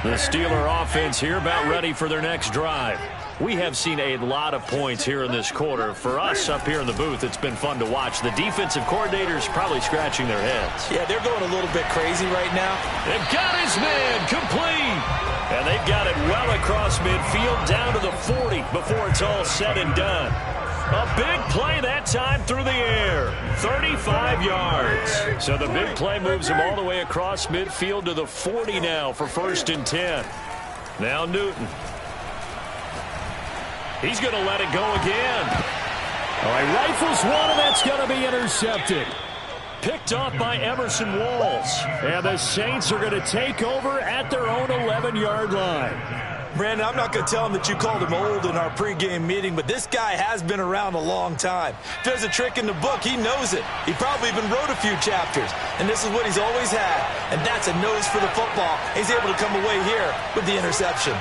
The Steeler offense here about ready for their next drive. We have seen a lot of points here in this quarter. For us up here in the booth, it's been fun to watch. The defensive coordinators probably scratching their heads. Yeah, they're going a little bit crazy right now. They've got his man complete. And they've got it well across midfield down to the 40 before it's all said and done. A big play that time through the air. 35 yards. So the big play moves him all the way across midfield to the 40 now for 1st and 10. Now Newton. He's going to let it go again. All right, rifles one, and that's going to be intercepted. Picked off by Emerson Walls. And the Saints are going to take over at their own 11-yard line. Brandon, I'm not going to tell him that you called him old in our pregame meeting, but this guy has been around a long time. If there's a trick in the book, he knows it. He probably even wrote a few chapters. And this is what he's always had. And that's a nose for the football. He's able to come away here with the interception.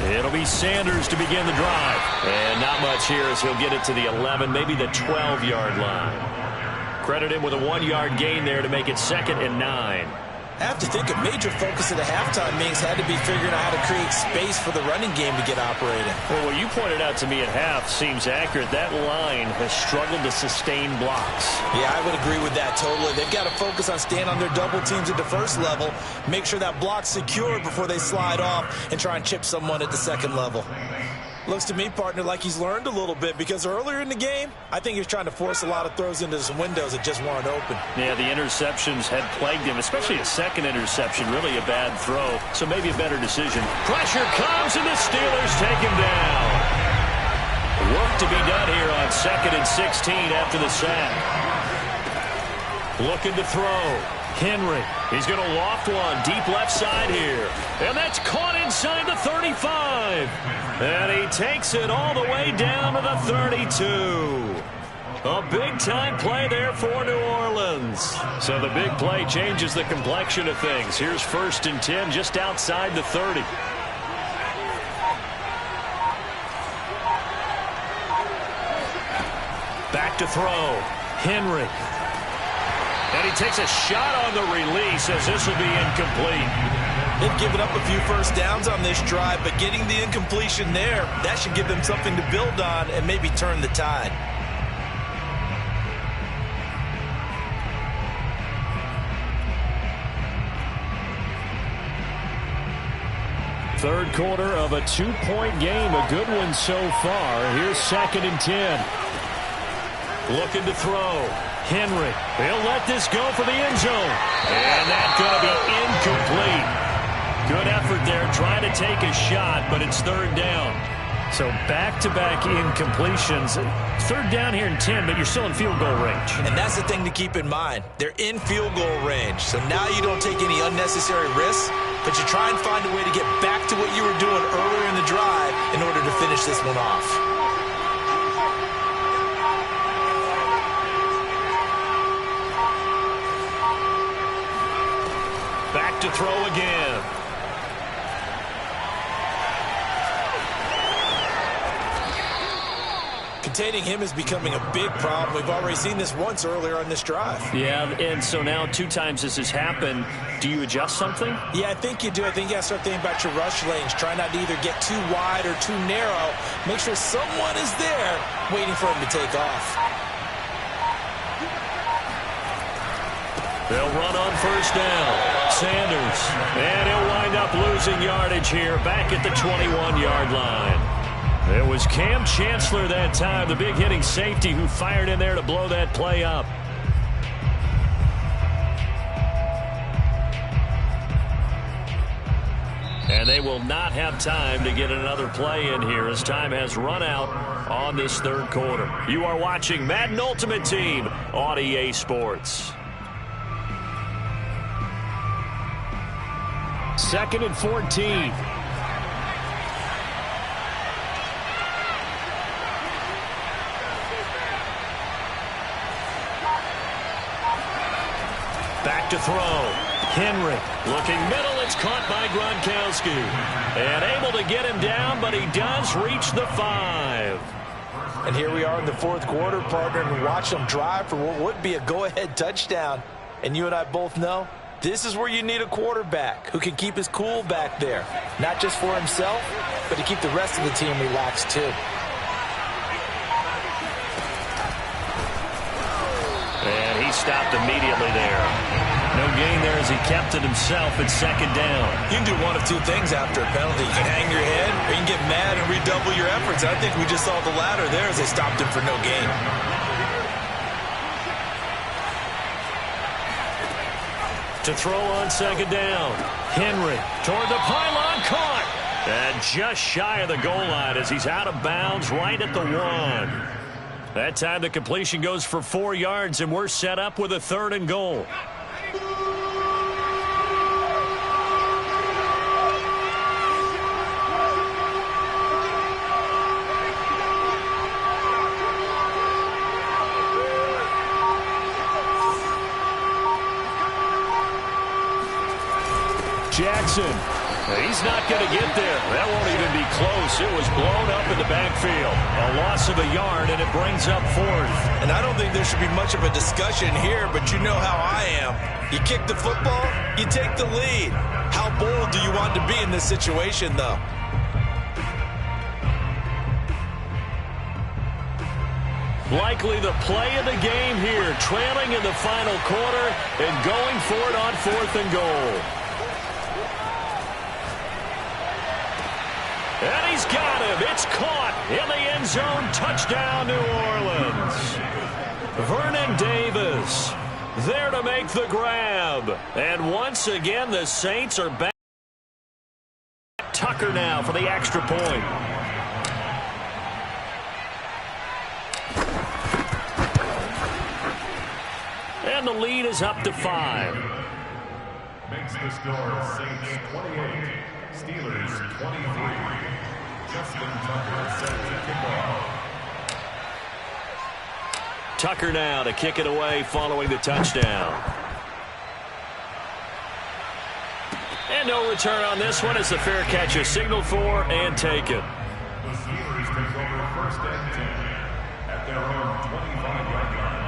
It'll be Sanders to begin the drive. And not much here as he'll get it to the 11, maybe the 12-yard line. Credit him with a 1-yard gain there to make it 2nd and 9. I have to think a major focus of the halftime meetings had to be figuring out how to create space for the running game to get operating. Well, what you pointed out to me at half seems accurate. That line has struggled to sustain blocks. Yeah, I would agree with that totally. They've got to focus on staying on their double teams at the first level, make sure that block's secured before they slide off and try and chip someone at the second level. Looks to me, partner, like he's learned a little bit because earlier in the game, I think he was trying to force a lot of throws into some windows that just weren't open. Yeah, the interceptions had plagued him, especially a second interception, really a bad throw. So maybe a better decision. Pressure comes, and the Steelers take him down. Work to be done here on 2nd and 16 after the sack. Looking to throw. Henry. He's going to loft one deep left side here. And that's caught inside the 35. And he takes it all the way down to the 32. A big-time play there for New Orleans. So the big play changes the complexion of things. Here's 1st and 10 just outside the 30. Back to throw. Henry. And he takes a shot on the release as this will be incomplete. They've given up a few first downs on this drive, but getting the incompletion there, that should give them something to build on and maybe turn the tide. Third quarter of a 2-point game. A good one so far. Here's 2nd and 10. Looking to throw. Henry. He'll let this go for the end zone. And that's going to be incomplete. Good effort there trying to take a shot, but it's 3rd down. So back-to-back incompletions. 3rd down here in 10, but you're still in field goal range. And that's the thing to keep in mind. They're in field goal range. So now you don't take any unnecessary risks, but you try and find a way to get back to what you were doing earlier in the drive in order to finish this one off. Back to throw again. containing him is becoming a big problem. We've already seen this once earlier on this drive. Yeah, and so now 2 times this has happened. Do you adjust something? Yeah, I think you do. I think you got to start thinking about your rush lanes. Try not to either get too wide or too narrow. Make sure someone is there waiting for him to take off. They'll run on first down. Sanders. And he'll wind up losing yardage here back at the 21-yard line. It was Cam Chancellor that time, the big hitting safety, who fired in there to blow that play up. And they will not have time to get another play in here as time has run out on this third quarter. You are watching Madden Ultimate Team on EA Sports. 2nd and 14. Back to throw. Henry looking middle. It's caught by Gronkowski. And able to get him down, but he does reach the 5. And here we are in the fourth quarter, partner, and watch them drive for what would be a go-ahead touchdown. And you and I both know this is where you need a quarterback who can keep his cool back there. Not just for himself, but to keep the rest of the team relaxed too. And he stopped immediately there. No gain there as he kept it himself at 2nd down. You can do one of two things after a penalty. You can hang your head or you can get mad and redouble your efforts. I think we just saw the latter there as they stopped him for no gain. To throw on 2nd down. Henry toward the pylon, caught. And just shy of the goal line as he's out of bounds right at the 1. That time the completion goes for 4 yards, and we're set up with a 3rd and goal. Jackson. He's not going to get there. That won't even be close. It was blown up in the backfield. A loss of a yard, and it brings up 4th. And I don't think there should be much of a discussion here, but you know how I am. You kick the football, you take the lead. How bold do you want to be in this situation, though? Likely the play of the game here, trailing in the final quarter and going for it on 4th and goal. And he's got him. It's caught in the end zone. Touchdown, New Orleans. Vernon Davis there to make the grab. And once again, the Saints are back. Tucker now for the extra point. And the lead is up to 5. Makes the score Saints 28, Steelers 23. Justin Tucker set to kick off. Tucker now to kick it away following the touchdown. And no return on this one as the fair catch is signaled for and taken. The Steelers take over 1st and 10 at their own 25-yard line.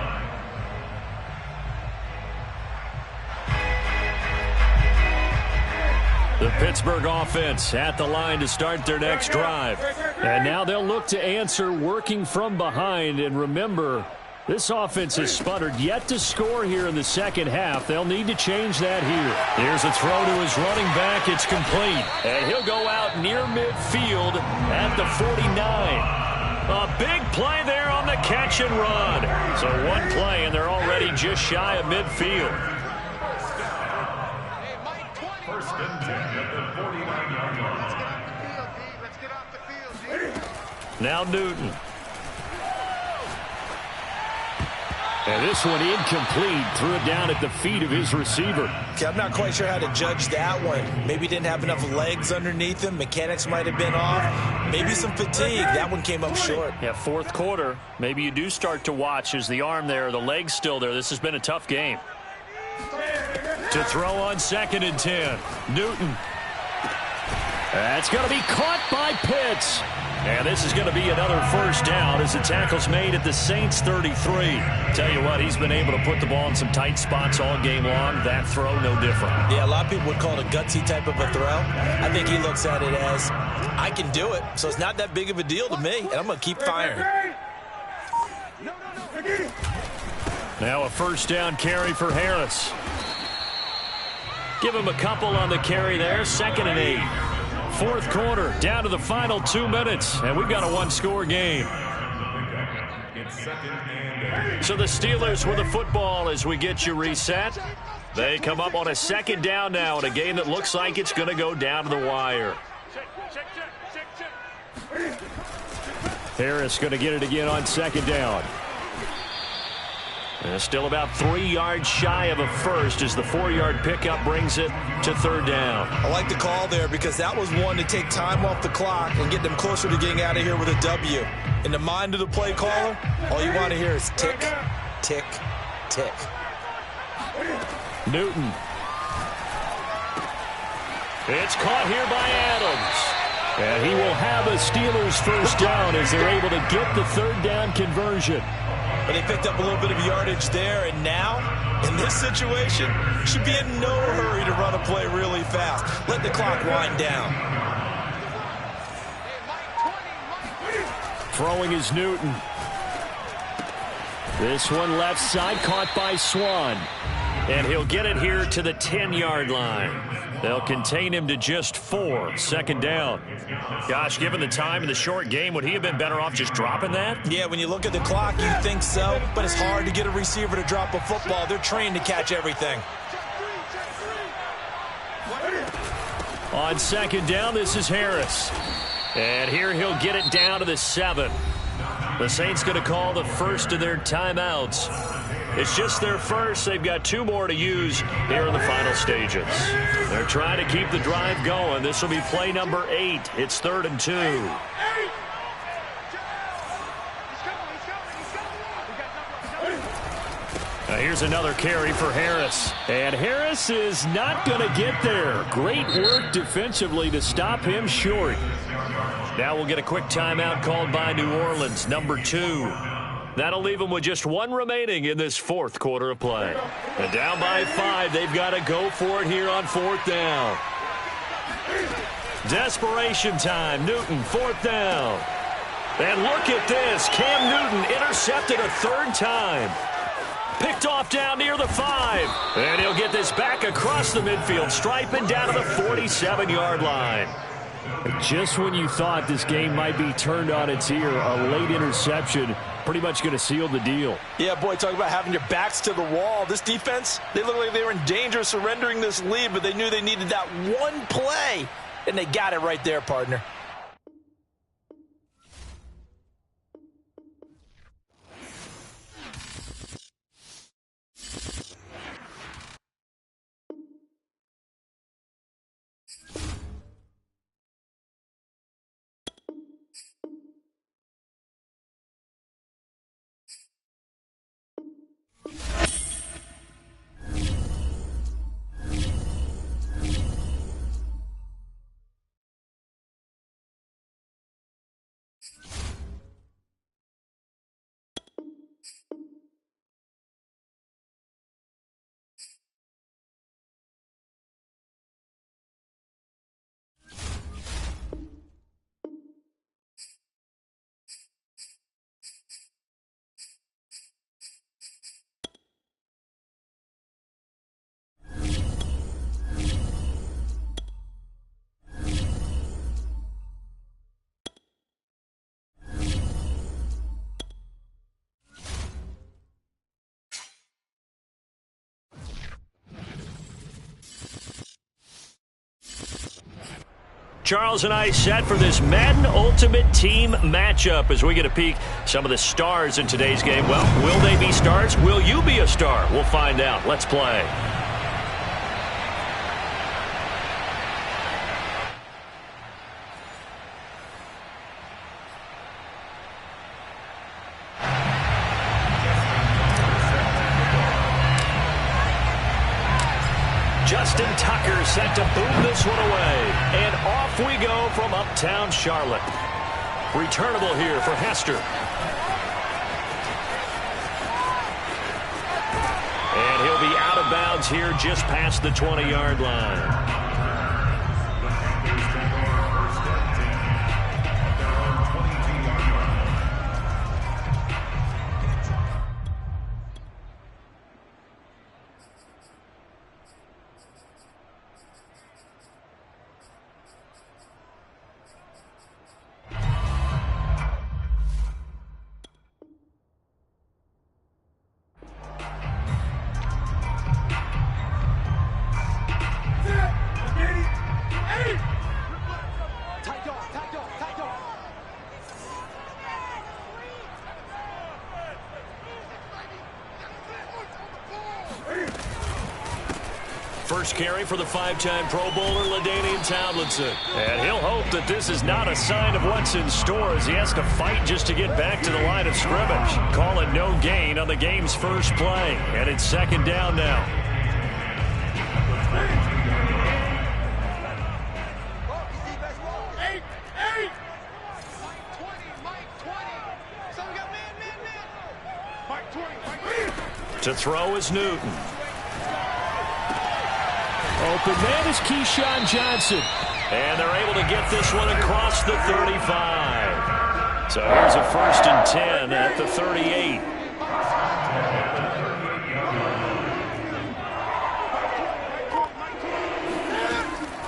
The Pittsburgh offense at the line to start their next drive. And now they'll look to answer working from behind. And remember, this offense has sputtered yet to score here in the second half. They'll need to change that here. Here's a throw to his running back. It's complete. And he'll go out near midfield at the 49. A big play there on the catch and run. So one play, and they're already just shy of midfield. 1st and 10 at the 49-yard line. Now Newton. And this one incomplete. Threw it down at the feet of his receiver. Okay, I'm not quite sure how to judge that one. Maybe he didn't have enough legs underneath him. Mechanics might have been off. Maybe some fatigue. That one came up short. Yeah, 4th quarter. Maybe you do start to watch as the arm there, the leg's still there. This has been a tough game. To throw on 2nd and 10. Newton. That's going to be caught by Pitts. And this is going to be another first down as the tackle's made at the Saints 33. Tell you what, he's been able to put the ball in some tight spots all game long. That throw, no different. Yeah, a lot of people would call it a gutsy type of a throw. I think he looks at it as, I can do it, so it's not that big of a deal to me, and I'm going to keep firing. Now a first down carry for Harris. Give him a couple on the carry there. 2nd and 8. Fourth quarter, down to the final 2 minutes, and we've got a one-score game. So the Steelers with the football as we get you reset. They come up on a 2nd down now in a game that looks like it's going to go down to the wire. Harris going to get it again on 2nd down. And still about 3 yards shy of a first as the 4-yard pickup brings it to 3rd down. I like the call there because that was one to take time off the clock and get them closer to getting out of here with a W. In the mind of the play caller, all you want to hear is tick, tick, tick. Newton. It's caught here by Adams. And he will have a Steelers first down as they're able to get the 3rd down conversion. But they picked up a little bit of yardage there, and now, in this situation, should be in no hurry to run a play really fast. Let the clock wind down. Throwing is Newton. This one left side, caught by Swan. And he'll get it here to the 10-yard line. They'll contain him to just 4. 2nd down. Gosh, given the time in the short game, would he have been better off just dropping that? Yeah, when you look at the clock, you think so. But it's hard to get a receiver to drop a football. They're trained to catch everything. On 2nd down, this is Harris. And here he'll get it down to the 7. The Saints going to call the first of their timeouts. It's just their first. They've got 2 more to use here in the final stages. They're trying to keep the drive going. This will be play number 8. It's 3rd and 2. Now here's another carry for Harris. And Harris is not going to get there. Great work defensively to stop him short. Now we'll get a quick timeout called by New Orleans, number 2. That'll leave them with just 1 remaining in this 4th quarter of play. And down by 5, they've got to go for it here on 4th down. Desperation time. Newton, 4th down. And look at this. Cam Newton intercepted a 3rd time. Picked off down near the 5. And he'll get this back across the midfield stripe and down to the 47-yard line. Just when you thought this game might be turned on its ear, a late interception pretty much going to seal the deal. Yeah, boy, talk about having your backs to the wall. This defense, they look like they were in danger of surrendering this lead, but they knew they needed that one play, and they got it right there, partner. Charles and I set for this Madden Ultimate Team matchup as we get a peek some of the stars in today's game. Well, will they be stars? Will you be a star? We'll find out. Let's play. Justin Tucker's set to boom this one away. And off we go from uptown Charlotte. Returnable here for Hester. And he'll be out of bounds here just past the 20-yard line. First carry for the five-time Pro Bowler, LaDainian Tomlinson. And he'll hope that this is not a sign of what's in store as he has to fight just to get back to the line of scrimmage. Call it no gain on the game's first play. And it's second down now. To throw is Newton. Open man is Keyshawn Johnson. And they're able to get this one across the 35. So here's a 1st and 10 at the 38.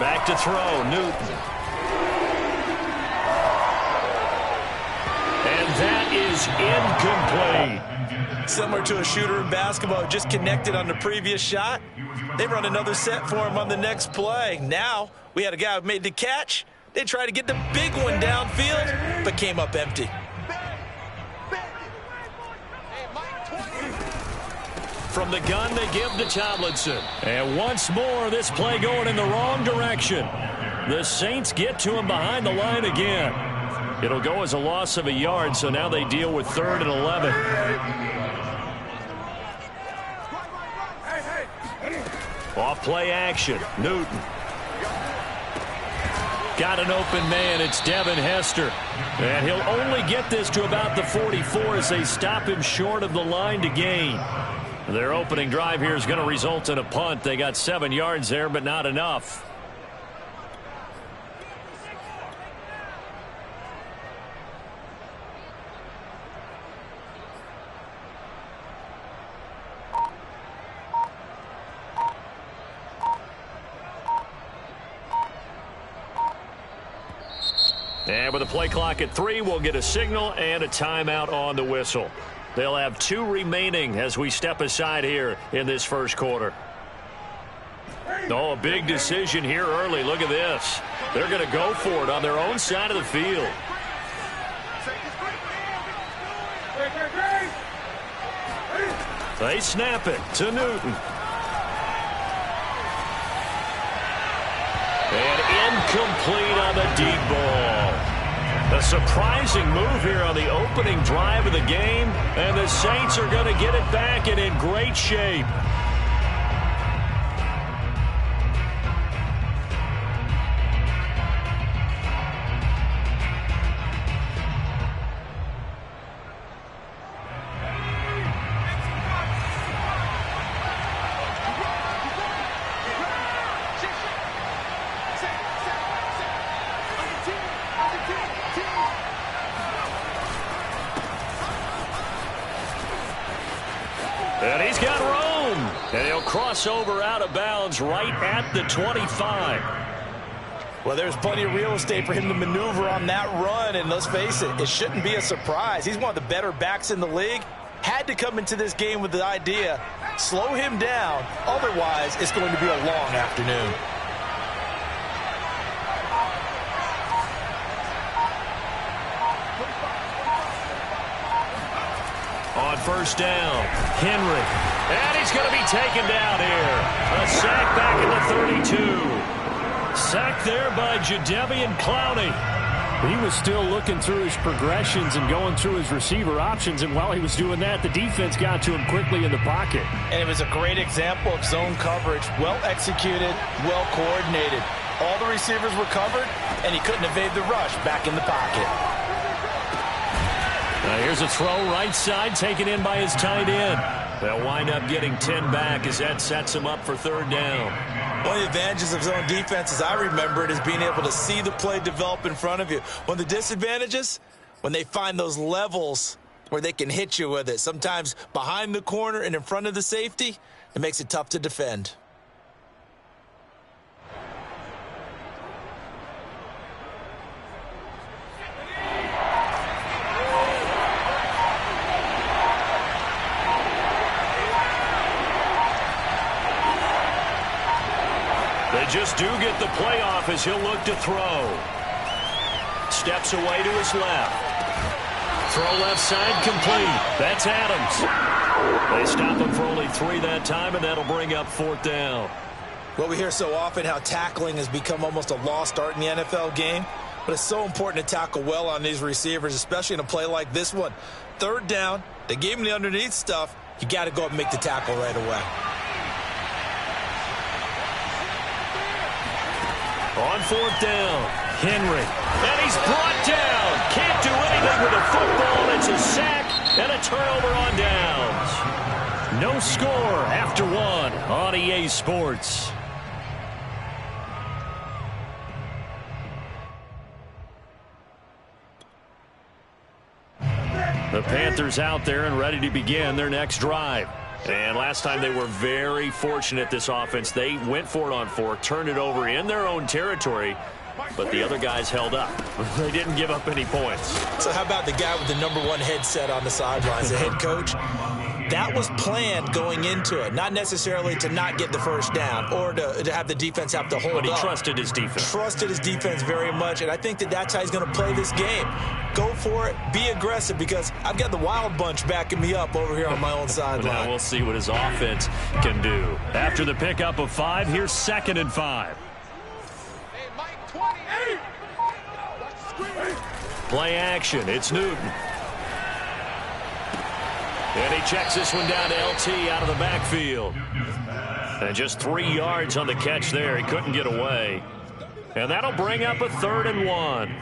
Back to throw, Newton. And that is incomplete. Similar to a shooter in basketball, just connected on the previous shot. They run another set for him on the next play. Now, we had a guy who made the catch. They tried to get the big one downfield, but came up empty. From the gun, they give to Tomlinson. And once more, this play going in the wrong direction. The Saints get to him behind the line again. It'll go as a loss of a yard, so now they deal with 3rd and 11. Off play action, Newton. Got an open man, it's Devin Hester. And he'll only get this to about the 44 as they stop him short of the line to gain. Their opening drive here is going to result in a punt. They got 7 yards there, but not enough. And with the play clock at 3, we'll get a signal and a timeout on the whistle. They'll have 2 remaining as we step aside here in this first quarter. Oh, a big decision here early. Look at this. They're going to go for it on their own side of the field. They snap it to Newton. And incomplete on the deep ball. A surprising move here on the opening drive of the game, and the Saints are going to get it back and in great shape. And he's got room. And he'll cross over out of bounds right at the 25. Well, there's plenty of real estate for him to maneuver on that run. And let's face it, it shouldn't be a surprise. He's one of the better backs in the league. Had to come into this game with the idea, slow him down. Otherwise, it's going to be a long afternoon. On first down, Henry. And he's going to be taken down here. A sack back in the 32. Sacked there by Jadeveon Clowney. He was still looking through his progressions and going through his receiver options, and while he was doing that, the defense got to him quickly in the pocket. And it was a great example of zone coverage. Well executed, well coordinated. All the receivers were covered, and he couldn't evade the rush back in the pocket. Here's a throw right side, taken in by his tight end. They'll wind up getting 10 back as that sets him up for third down. One of the advantages of zone defense, as I remember it, is being able to see the play develop in front of you. One of the disadvantages, when they find those levels where they can hit you with it, sometimes behind the corner and in front of the safety, it makes it tough to defend. They just do get the play off as he'll look to throw. Steps away to his left. Throw left side complete. That's Adams. They stop him for only 3 that time, and that'll bring up fourth down. Well, we hear so often how tackling has become almost a lost art in the NFL game, but it's so important to tackle well on these receivers, especially in a play like this one. Third down, they gave him the underneath stuff. You got to go up and make the tackle right away. On fourth down, Henry. And he's brought down. Can't do anything with a football. It's a sack and a turnover on downs. No score after 1 on EA Sports. The Panthers out there and ready to begin their next drive. And last time they were very fortunate, this offense. They went for it on 4, turned it over in their own territory, but the other guys held up. They didn't give up any points. So how about the guy with the #1 headset on the sidelines, the head coach? That was planned going into it, not necessarily to not get the first down or to have the defense have to hold up. But he trusted his defense. Trusted his defense very much, and I think that's how he's going to play this game. Go for it, be aggressive, because I've got the wild bunch backing me up over here on my own sideline. Now we'll see what his offense can do. After the pickup of 5, here's 2nd and 5. Play action, it's Newton. And he checks this one down to LT out of the backfield. And just 3 yards on the catch there. He couldn't get away. And that'll bring up a 3rd and 1.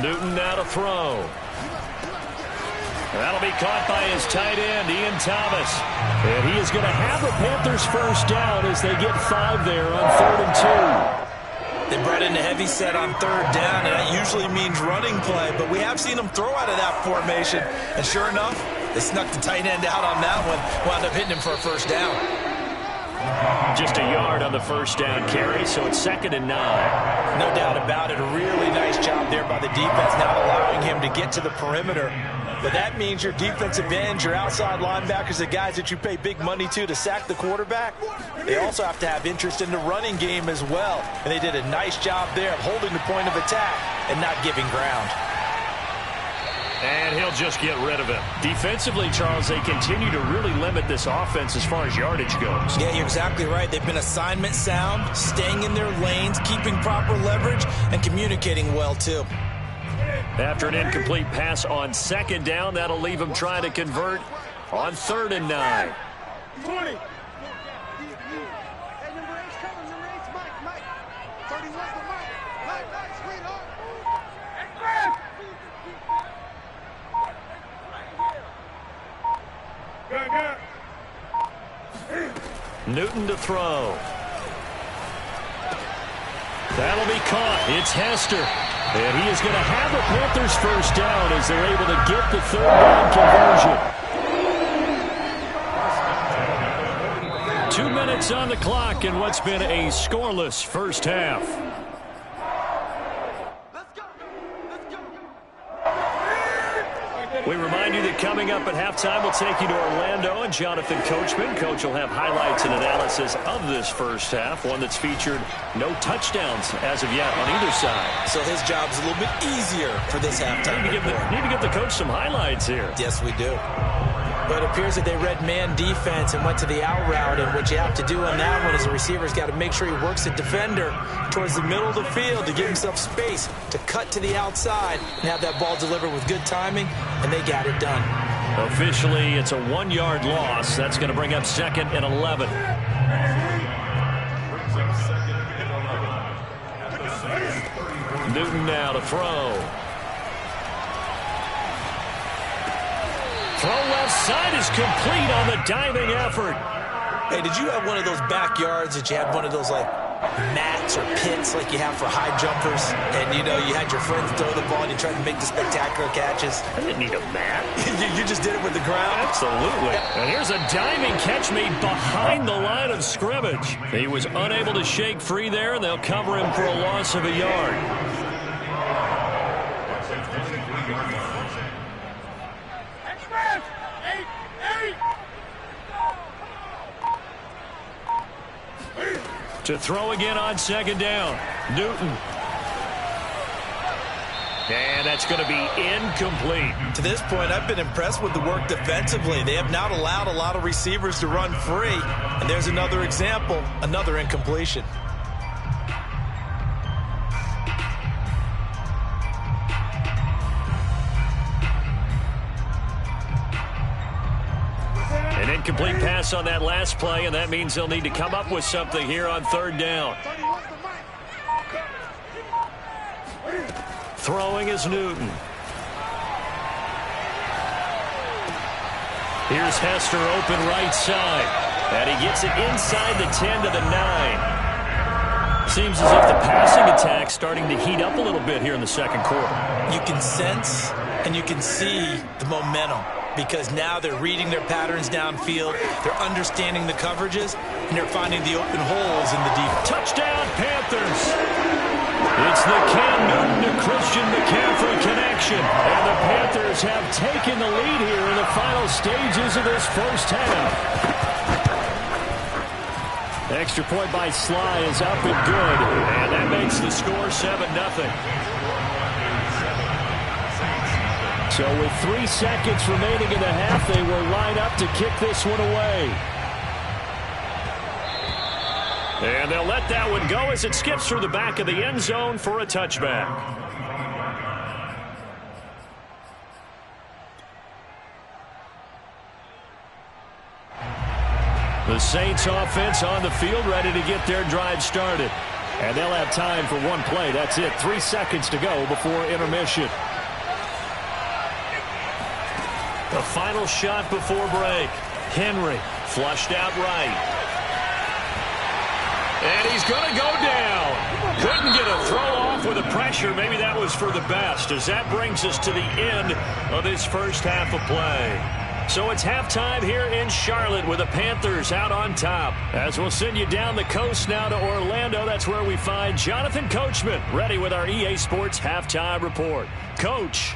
Newton now to throw. That'll be caught by his tight end, Ian Thomas. And he is going to have the Panthers first down as they get 5 there on 3rd and 2. They brought in a heavy set on 3rd down, and that usually means running play, but we have seen them throw out of that formation. And sure enough, they snuck the tight end out on that one, wound up hitting him for a first down. Just a yard on the first down carry, so it's 2nd and 9. No doubt about it. A really nice job there by the defense, not allowing him to get to the perimeter. But that means your defensive ends, your outside linebackers, the guys that you pay big money to sack the quarterback, they also have to have interest in the running game as well. And they did a nice job there of holding the point of attack and not giving ground. And he'll just get rid of it. Defensively, Charles, they continue to really limit this offense as far as yardage goes. Yeah, you're exactly right. They've been assignment sound, staying in their lanes, keeping proper leverage, and communicating well, too. After an incomplete pass on 2nd down, that'll leave him trying to convert on 3rd and 9. 20. Newton to throw. That'll be caught. It's Hester. And he is going to have the Panthers first down as they're able to get the 3rd down conversion. 2 minutes on the clock in what's been a scoreless first half. We remind you that coming up at halftime, we'll take you to Orlando and Jonathan Coachman. Coach will have highlights and analysis of this first half, one that's featured no touchdowns as of yet on either side. So his job's a little bit easier for this halftime. Need to give the coach some highlights here. Yes, we do. But it appears that they read man defense and went to the out route, and what you have to do on that one is the receiver's got to make sure he works the defender towards the middle of the field to give himself space to cut to the outside and have that ball delivered with good timing, and they got it done. Officially, it's a 1-yard loss. That's going to bring up 2nd and 11. Newton now to throw. Throw left side is complete on the diving effort. Hey, did you have one of those backyards that you had one of those, like, mats or pits like you have for high jumpers? And, you know, you had your friends throw the ball and you tried to make the spectacular catches? I didn't need a mat. you just did it with the ground? Absolutely. And here's a diving catch made behind the line of scrimmage. He was unable to shake free there, and they'll cover him for a loss of a yard. To throw again on 2nd down. Newton. And that's going to be incomplete. To this point, I've been impressed with the work defensively. They have not allowed a lot of receivers to run free. And there's another example, another incompletion. An incomplete pass on that last play, and that means they'll need to come up with something here on 3rd down. Throwing is Newton. Here's Hester open right side. And he gets it inside the 10 to the 9. Seems as if the passing attack's starting to heat up a little bit here in the 2nd quarter. You can sense and you can see the momentum, because now they're reading their patterns downfield, they're understanding the coverages, and they're finding the open holes in the deep. Touchdown, Panthers! It's the Cam Newton to Christian McCaffrey connection, and the Panthers have taken the lead here in the final stages of this first half. Extra point by Sly is up and good, and that makes the score 7-0. So with 3 seconds remaining in the half, they will line up to kick this one away. And they'll let that one go as it skips through the back of the end zone for a touchback. The Saints offense on the field, ready to get their drive started. And they'll have time for one play. That's it. 3 seconds to go before intermission. The final shot before break. Henry flushed out right. And he's going to go down. Couldn't get a throw off with the pressure. Maybe that was for the best, as that brings us to the end of this first half of play. So it's halftime here in Charlotte with the Panthers out on top. As we'll send you down the coast now to Orlando, that's where we find Jonathan Coachman ready with our EA Sports halftime report. Coach.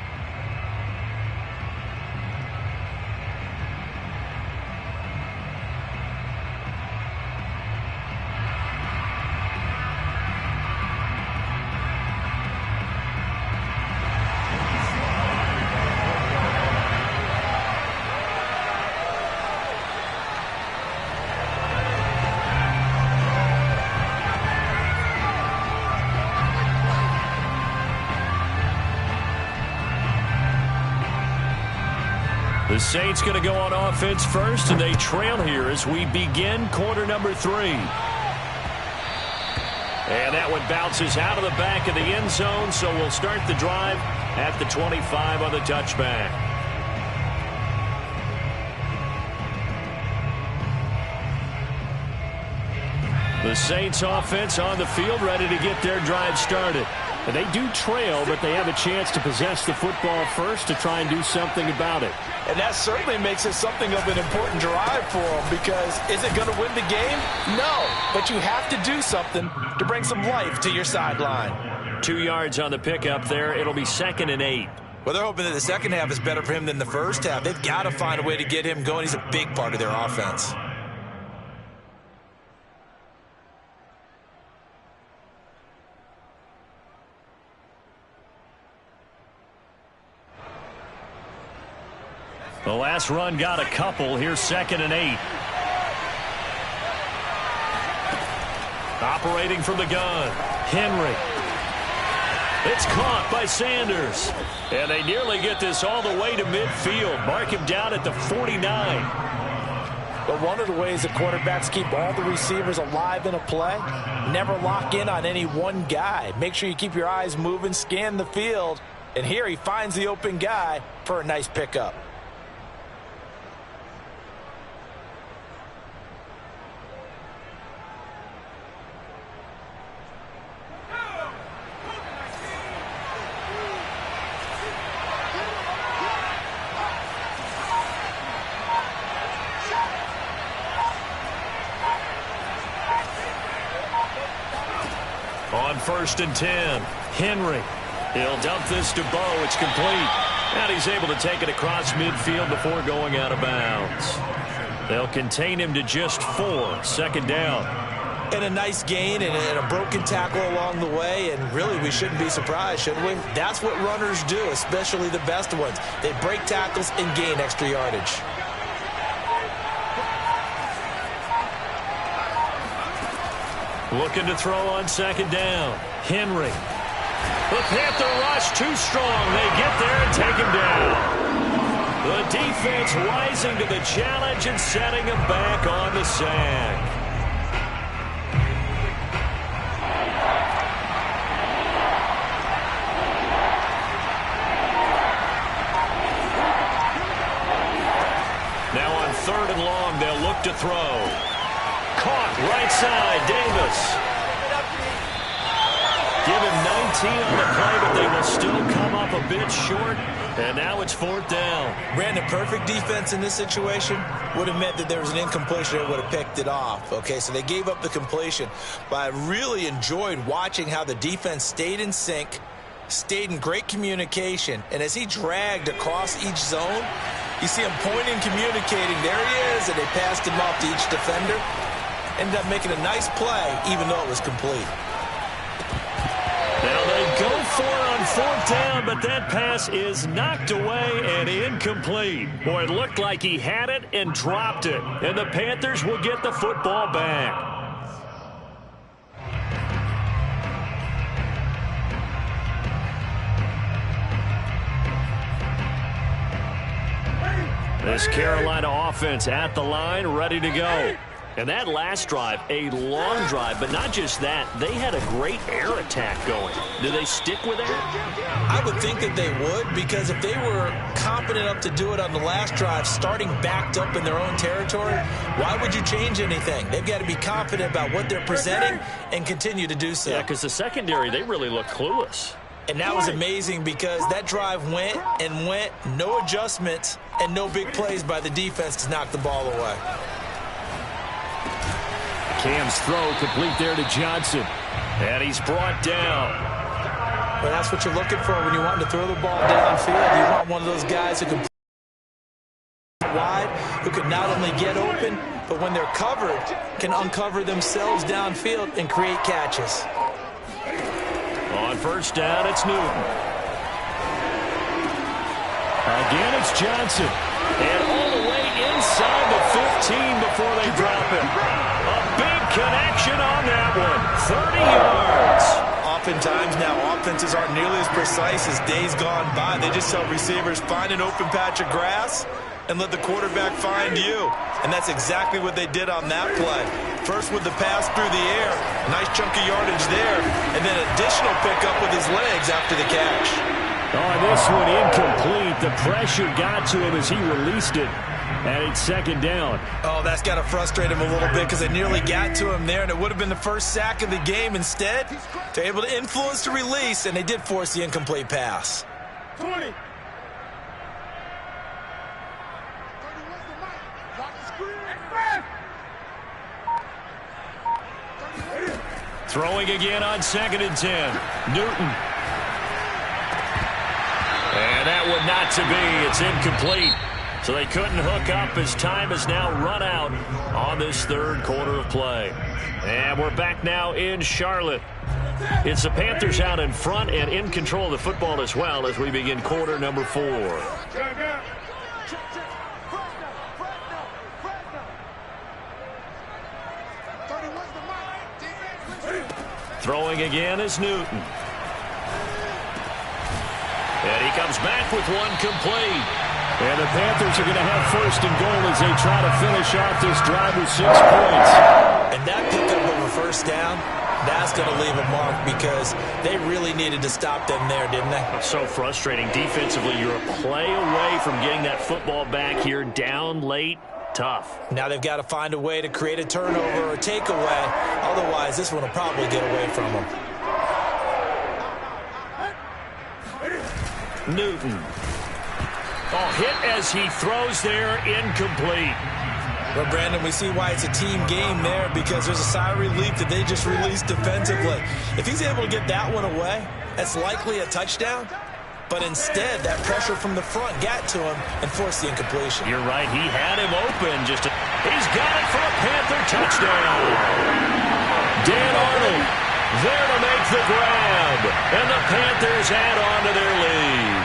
The Saints going to go on offense first, and they trail here as we begin quarter number 3. And that one bounces out of the back of the end zone, so we'll start the drive at the 25 on the touchback. The Saints offense on the field, ready to get their drive started. And they do trail, but they have a chance to possess the football first to try and do something about it. And that certainly makes it something of an important drive for them, because is it going to win the game? No, but you have to do something to bring some life to your sideline. 2 yards on the pickup there. It'll be 2nd and 8. Well, they're hoping that the second half is better for him than the first half. They've got to find a way to get him going. He's a big part of their offense. The last run got a couple. Here's 2nd and 8. Operating from the gun, Henry. It's caught by Sanders. And they nearly get this all the way to midfield. Mark him down at the 49. But one of the ways that quarterbacks keep all the receivers alive in a play, never lock in on any one guy. Make sure you keep your eyes moving, scan the field. And here he finds the open guy for a nice pickup. On 1st and 10, Henry. He'll dump this to Bo. It's complete. And he's able to take it across midfield before going out of bounds. They'll contain him to just 4. 2nd down. And a nice gain and a broken tackle along the way. And really, we shouldn't be surprised, should we? That's what runners do, especially the best ones. They break tackles and gain extra yardage. Looking to throw on 2nd down. Henry. The Panther rush too strong. They get there and take him down. The defense rising to the challenge and setting him back on the sack. Now on 3rd and long, they'll look to throw. Caught right side, Davis. Give him 19 on the play, but they will still come up a bit short. And now it's 4th down. Brandon, perfect defense in this situation would have meant that there was an incompletion that would have picked it off. Okay, so they gave up the completion. But I really enjoyed watching how the defense stayed in sync, stayed in great communication. And as he dragged across each zone, you see him pointing, communicating. There he is, and they passed him off to each defender. Ended up making a nice play, even though it was complete. Now they go for it on 4th down, but that pass is knocked away and incomplete. Boy, it looked like he had it and dropped it. And the Panthers will get the football back. This Carolina offense at the line, ready to go. And that last drive, a long drive, but not just that. They had a great air attack going. Do they stick with that? I would think that they would, because if they were confident enough to do it on the last drive, starting backed up in their own territory, why would you change anything? They've got to be confident about what they're presenting and continue to do so. Yeah, because the secondary, they really look clueless. And that was amazing because that drive went and went, no adjustments and no big plays by the defense to knock the ball away. Cam's throw complete there to Johnson. And he's brought down. Well, that's what you're looking for when you want to throw the ball downfield. You want one of those guys who can wide, who can not only get open, but when they're covered, can uncover themselves downfield and create catches. On 1st down, it's Newton. Again, it's Johnson. And all the way inside the 15 before they drop him. A big connection on that one. 30 yards. Oftentimes now, offenses aren't nearly as precise as days gone by. They just tell receivers, find an open patch of grass and let the quarterback find you. And that's exactly what they did on that play. First with the pass through the air, nice chunk of yardage there, and then additional pickup with his legs after the catch. Oh, this one incomplete. The pressure got to him as he released it. And it's 2nd down. Oh, that's got to frustrate him a little bit because they nearly got to him there, and it would have been the first sack of the game. Instead, they're able to influence the release, and they did force the incomplete pass. 20. Throwing again on 2nd and 10. Newton. And that one not to be. It's incomplete. So they couldn't hook up as time has now run out on this 3rd quarter of play. And we're back now in Charlotte. It's the Panthers out in front and in control of the football as well as we begin quarter number 4. Throwing again is Newton. And he comes back with one complete. And the Panthers are going to have first and goal as they try to finish off this drive with 6 points. And that pickup of a first down, that's going to leave a mark because they really needed to stop them there, didn't they? So frustrating. Defensively, you're a play away from getting that football back here down late. Tough. Now they've got to find a way to create a turnover or takeaway. Otherwise, this one will probably get away from them. Newton. Oh, hit as he throws there, incomplete. Well, Brandon, we see why it's a team game there because there's a sigh of relief that they just released defensively. If he's able to get that one away, that's likely a touchdown. But instead, that pressure from the front got to him and forced the incompletion. You're right. He had him open. He's got it for a Panther touchdown. Dan Arnold there to make the grab. And the Panthers add on to their lead.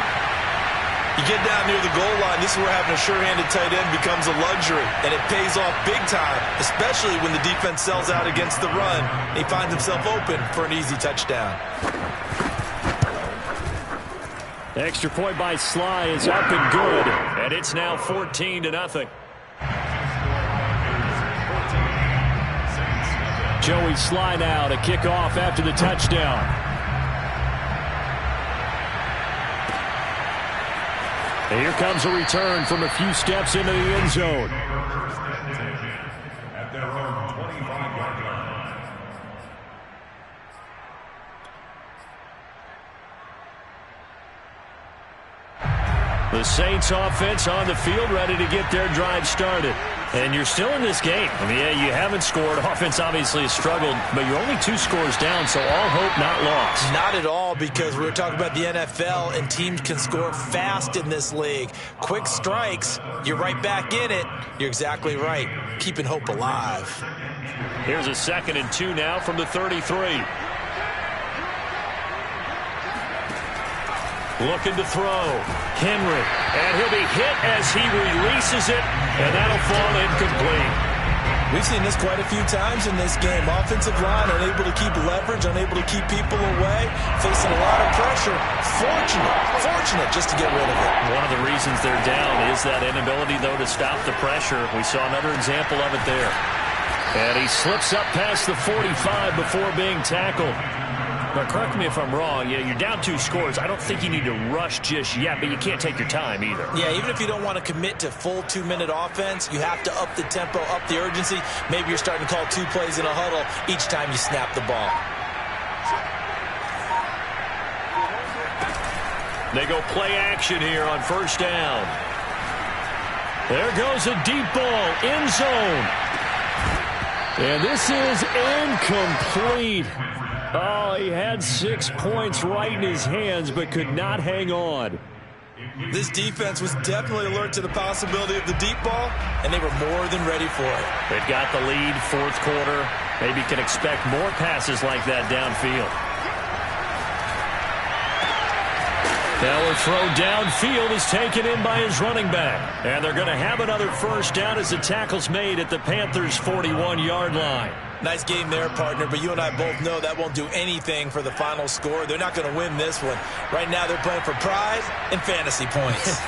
You get down near the goal line, this is where having a sure-handed tight end becomes a luxury, and it pays off big time, especially when the defense sells out against the run. He finds himself open for an easy touchdown. Extra point by Sly is up and good, and it's now 14-0. Joey Sly now to kick off after the touchdown. And here comes a return from a few steps into the end zone. At their own 25-yard line. The Saints offense on the field ready to get their drive started. And you're still in this game. I mean, yeah, you haven't scored. Offense obviously has struggled, but you're only 2 scores down, so all hope not lost. Not at all, because we were talking about the NFL, and teams can score fast in this league. Quick strikes, you're right back in it. You're exactly right. Keeping hope alive. Here's a 2nd and 2 now from the 33. Looking to throw. Henry. And he'll be hit as he releases it, and that'll fall incomplete. We've seen this quite a few times in this game. Offensive line unable to keep leverage, unable to keep people away, facing a lot of pressure. Fortunate just to get rid of it. One of the reasons they're down is that inability, though, to stop the pressure. We saw another example of it there. And he slips up past the 45 before being tackled. Now, correct me if I'm wrong. Yeah, you're down 2 scores. I don't think you need to rush just yet, but you can't take your time either. Yeah, even if you don't want to commit to full 2-minute offense, you have to up the tempo, up the urgency. Maybe you're starting to call 2 plays in a huddle each time you snap the ball. They go play action here on first down. There goes a deep ball, end zone. And this is incomplete. Oh, he had 6 points right in his hands, but could not hang on. This defense was definitely alert to the possibility of the deep ball, and they were more than ready for it. They've got the lead, 4th quarter. Maybe can expect more passes like that downfield. Now a throw downfield is taken in by his running back. And they're going to have another first down as the tackle's made at the Panthers' 41-yard line. Nice game there, partner, but you and I both know that won't do anything for the final score. They're not going to win this one. Right now they're playing for pride and fantasy points.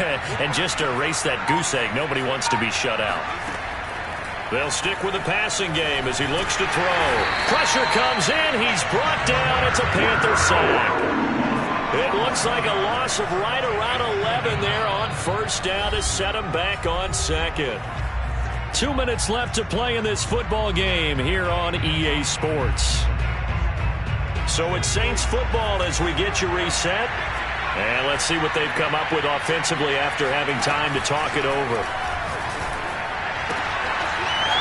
And just to erase that goose egg, nobody wants to be shut out. They'll stick with the passing game as he looks to throw. Pressure comes in. He's brought down. It's a Panther sack. It looks like a loss of right around 11 there on first down to set him back on 2nd. 2 minutes left to play in this football game here on EA Sports. So it's Saints football as we get you reset. And let's see what they've come up with offensively after having time to talk it over.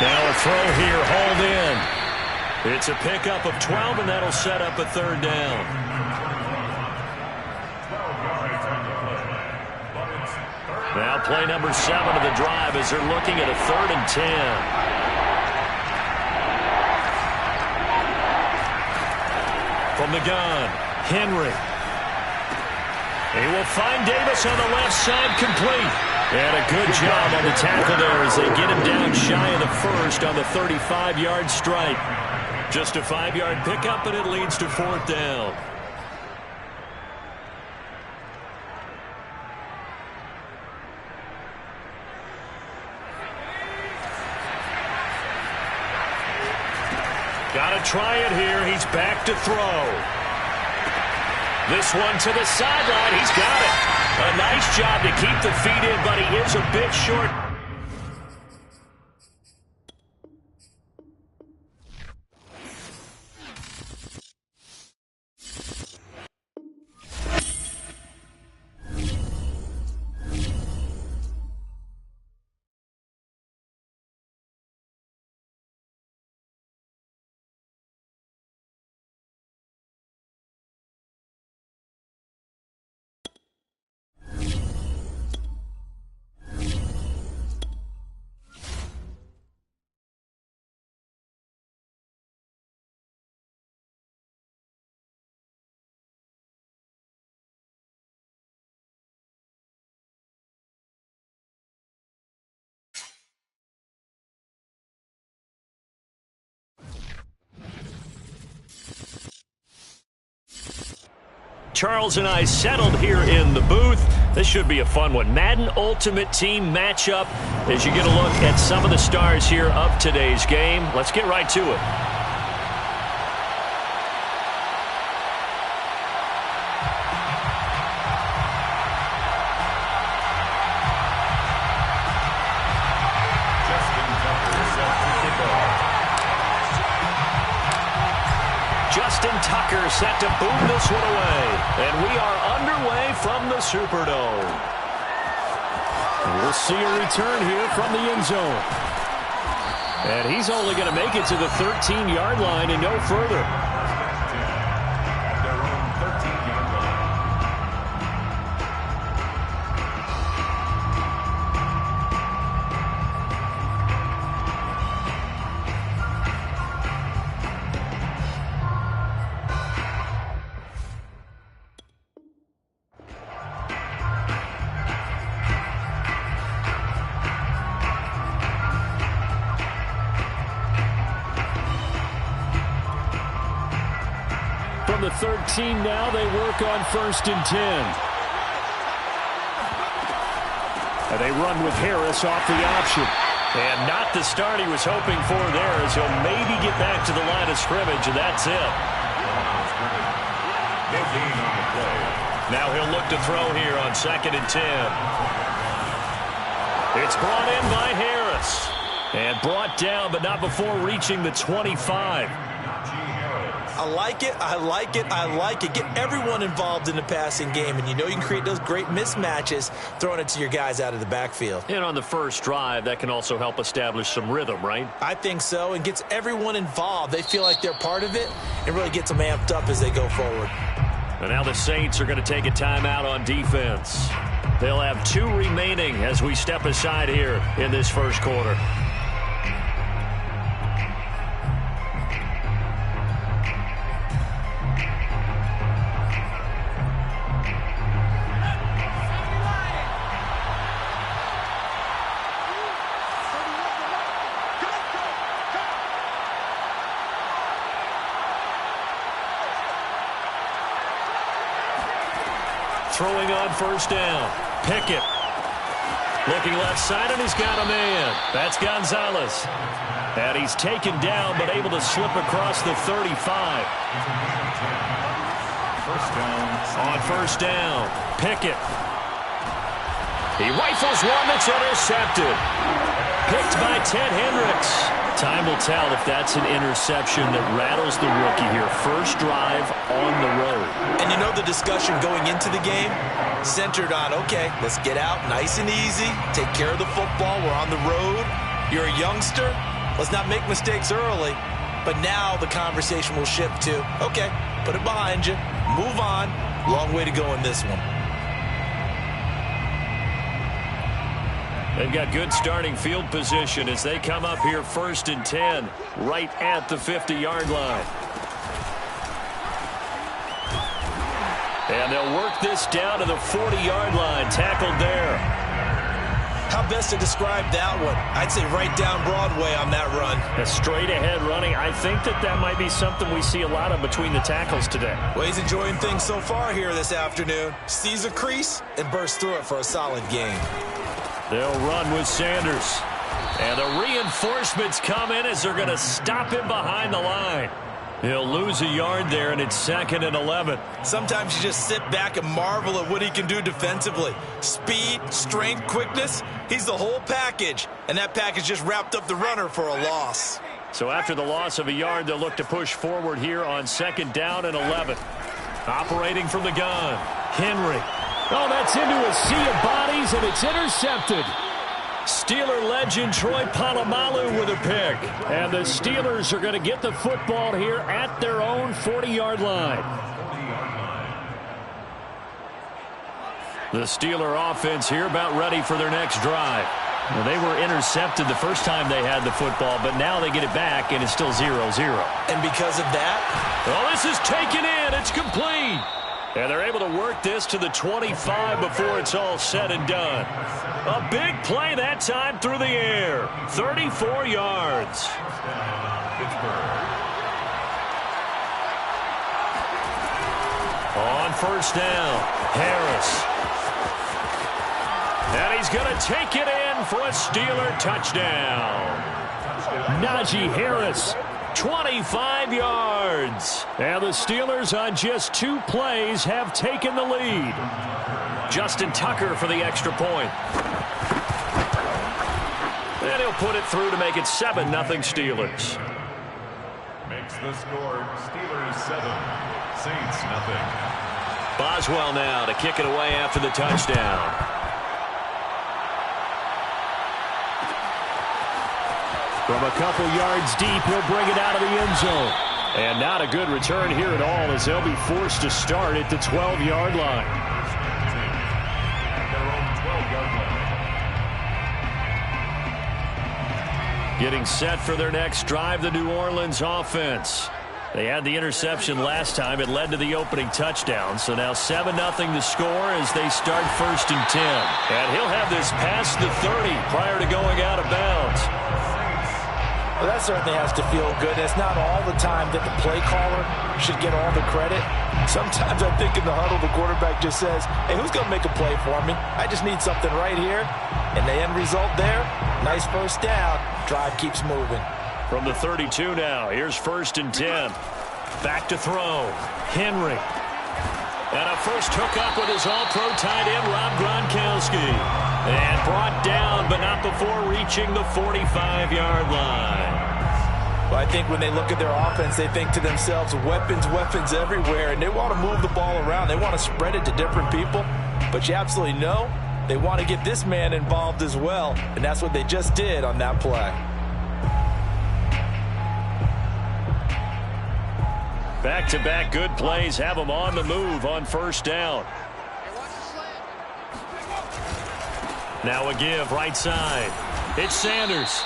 Now a throw here, hauled in. It's a pickup of 12, and that'll set up a 3rd down. Now play number 7 of the drive as they're looking at a 3rd and 10. From the gun, Henry. He will find Davis on the left side, complete. And a good job on the tackle there as they get him down shy of the 1st on the 35-yard strike. Just a 5-yard pickup, and it leads to 4th down. Got to try it here. He's back to throw. This one to the sideline. He's got it. A nice job to keep the feet in, but he is a bit short. Charles and I settled here in the booth. This should be a fun one. Madden Ultimate Team matchup as you get a look at some of the stars here of today's game. Let's get right to it. Tucker set to boom this one away. And we are underway from the Superdome. We'll see a return here from the end zone. And he's only going to make it to the 13-yard line and no further. From the 13 now, they work on 1st and 10. And they run with Harris off the option. And not the start he was hoping for there, as he'll maybe get back to the line of scrimmage, and that's it. Now he'll look to throw here on 2nd and 10. It's brought in by Harris. And brought down, but not before reaching the 25. I like it, I like it, I like it. Get everyone involved in the passing game, and you know you can create those great mismatches throwing it to your guys out of the backfield. And on the first drive, that can also help establish some rhythm, right? I think so, and gets everyone involved. They feel like they're part of it and really gets them amped up as they go forward. And now the Saints are going to take a timeout on defense. They'll have 2 remaining as we step aside here in this first quarter. Throwing on 1st down. Pickett. Looking left side, and he's got a man. That's Gonzalez. And he's taken down, but able to slip across the 35. On 1st down, Pickett. He rifles one that's intercepted. Picked by Ted Hendricks. Time will tell if that's an interception that rattles the rookie here. First drive on the road. And you know the discussion going into the game centered on, okay, let's get out nice and easy, take care of the football, we're on the road, you're a youngster, let's not make mistakes early. But now the conversation will shift to, okay, put it behind you, move on, long way to go in this one. They've got good starting field position as they come up here 1st and 10, right at the 50-yard line. And they'll work this down to the 40-yard line, tackled there. How best to describe that one? I'd say right down Broadway on that run. A straight-ahead running. I think that might be something we see a lot of between the tackles today. Well, he's enjoying things so far here this afternoon. Sees a crease and bursts through it for a solid gain. They'll run with Sanders. And the reinforcements come in as they're going to stop him behind the line. He'll lose a yard there, and it's 2nd and 11. Sometimes you just sit back and marvel at what he can do defensively. Speed, strength, quickness, he's the whole package. And that package just wrapped up the runner for a loss. So after the loss of a yard, they'll look to push forward here on 2nd down and 11. Operating from the gun, Henry. Oh, that's into a sea of bodies, and it's intercepted. Steeler legend Troy Polamalu with a pick. And the Steelers are going to get the football here at their own 40-yard line. The Steeler offense here about ready for their next drive. Well, they were intercepted the first time they had the football, but now they get it back, and it's still 0-0. And because of that? Well, this is taken in. It's complete. And they're able to work this to the 25 before it's all said and done. A big play that time through the air. 34 yards. On 1st down, Harris. And he's going to take it in for a Steeler touchdown. Najee Harris. 25 yards. And the Steelers on just 2 plays have taken the lead. Justin Tucker for the extra point. And he'll put it through to make it 7-0 Steelers. Makes the score Steelers 7, Saints nothing. Boswell now to kick it away after the touchdown. From a couple yards deep, he'll bring it out of the end zone. And not a good return here at all as they'll be forced to start at the 12-yard line. Getting set for their next drive, the New Orleans offense. They had the interception last time. It led to the opening touchdown. So now 7-0 the score as they start 1st and 10. And he'll have this past the 30 prior to going out of bounds. Well, that certainly has to feel good. It's not all the time that the play caller should get all the credit. Sometimes I think in the huddle, the quarterback just says, hey, who's going to make a play for me? I just need something right here. And the end result there, nice 1st down. Drive keeps moving. From the 32 now, here's 1st and 10. Back to throw. Henry. And a first hookup with his all-pro tight end, Rob Gronkowski. And brought down, but not before reaching the 45-yard line. Well, I think when they look at their offense, they think to themselves, weapons, weapons everywhere, and they want to move the ball around. They want to spread it to different people. But you absolutely know they want to get this man involved as well, and that's what they just did on that play. Back-to-back good plays have them on the move on 1st down. Now a give right side. It's Sanders.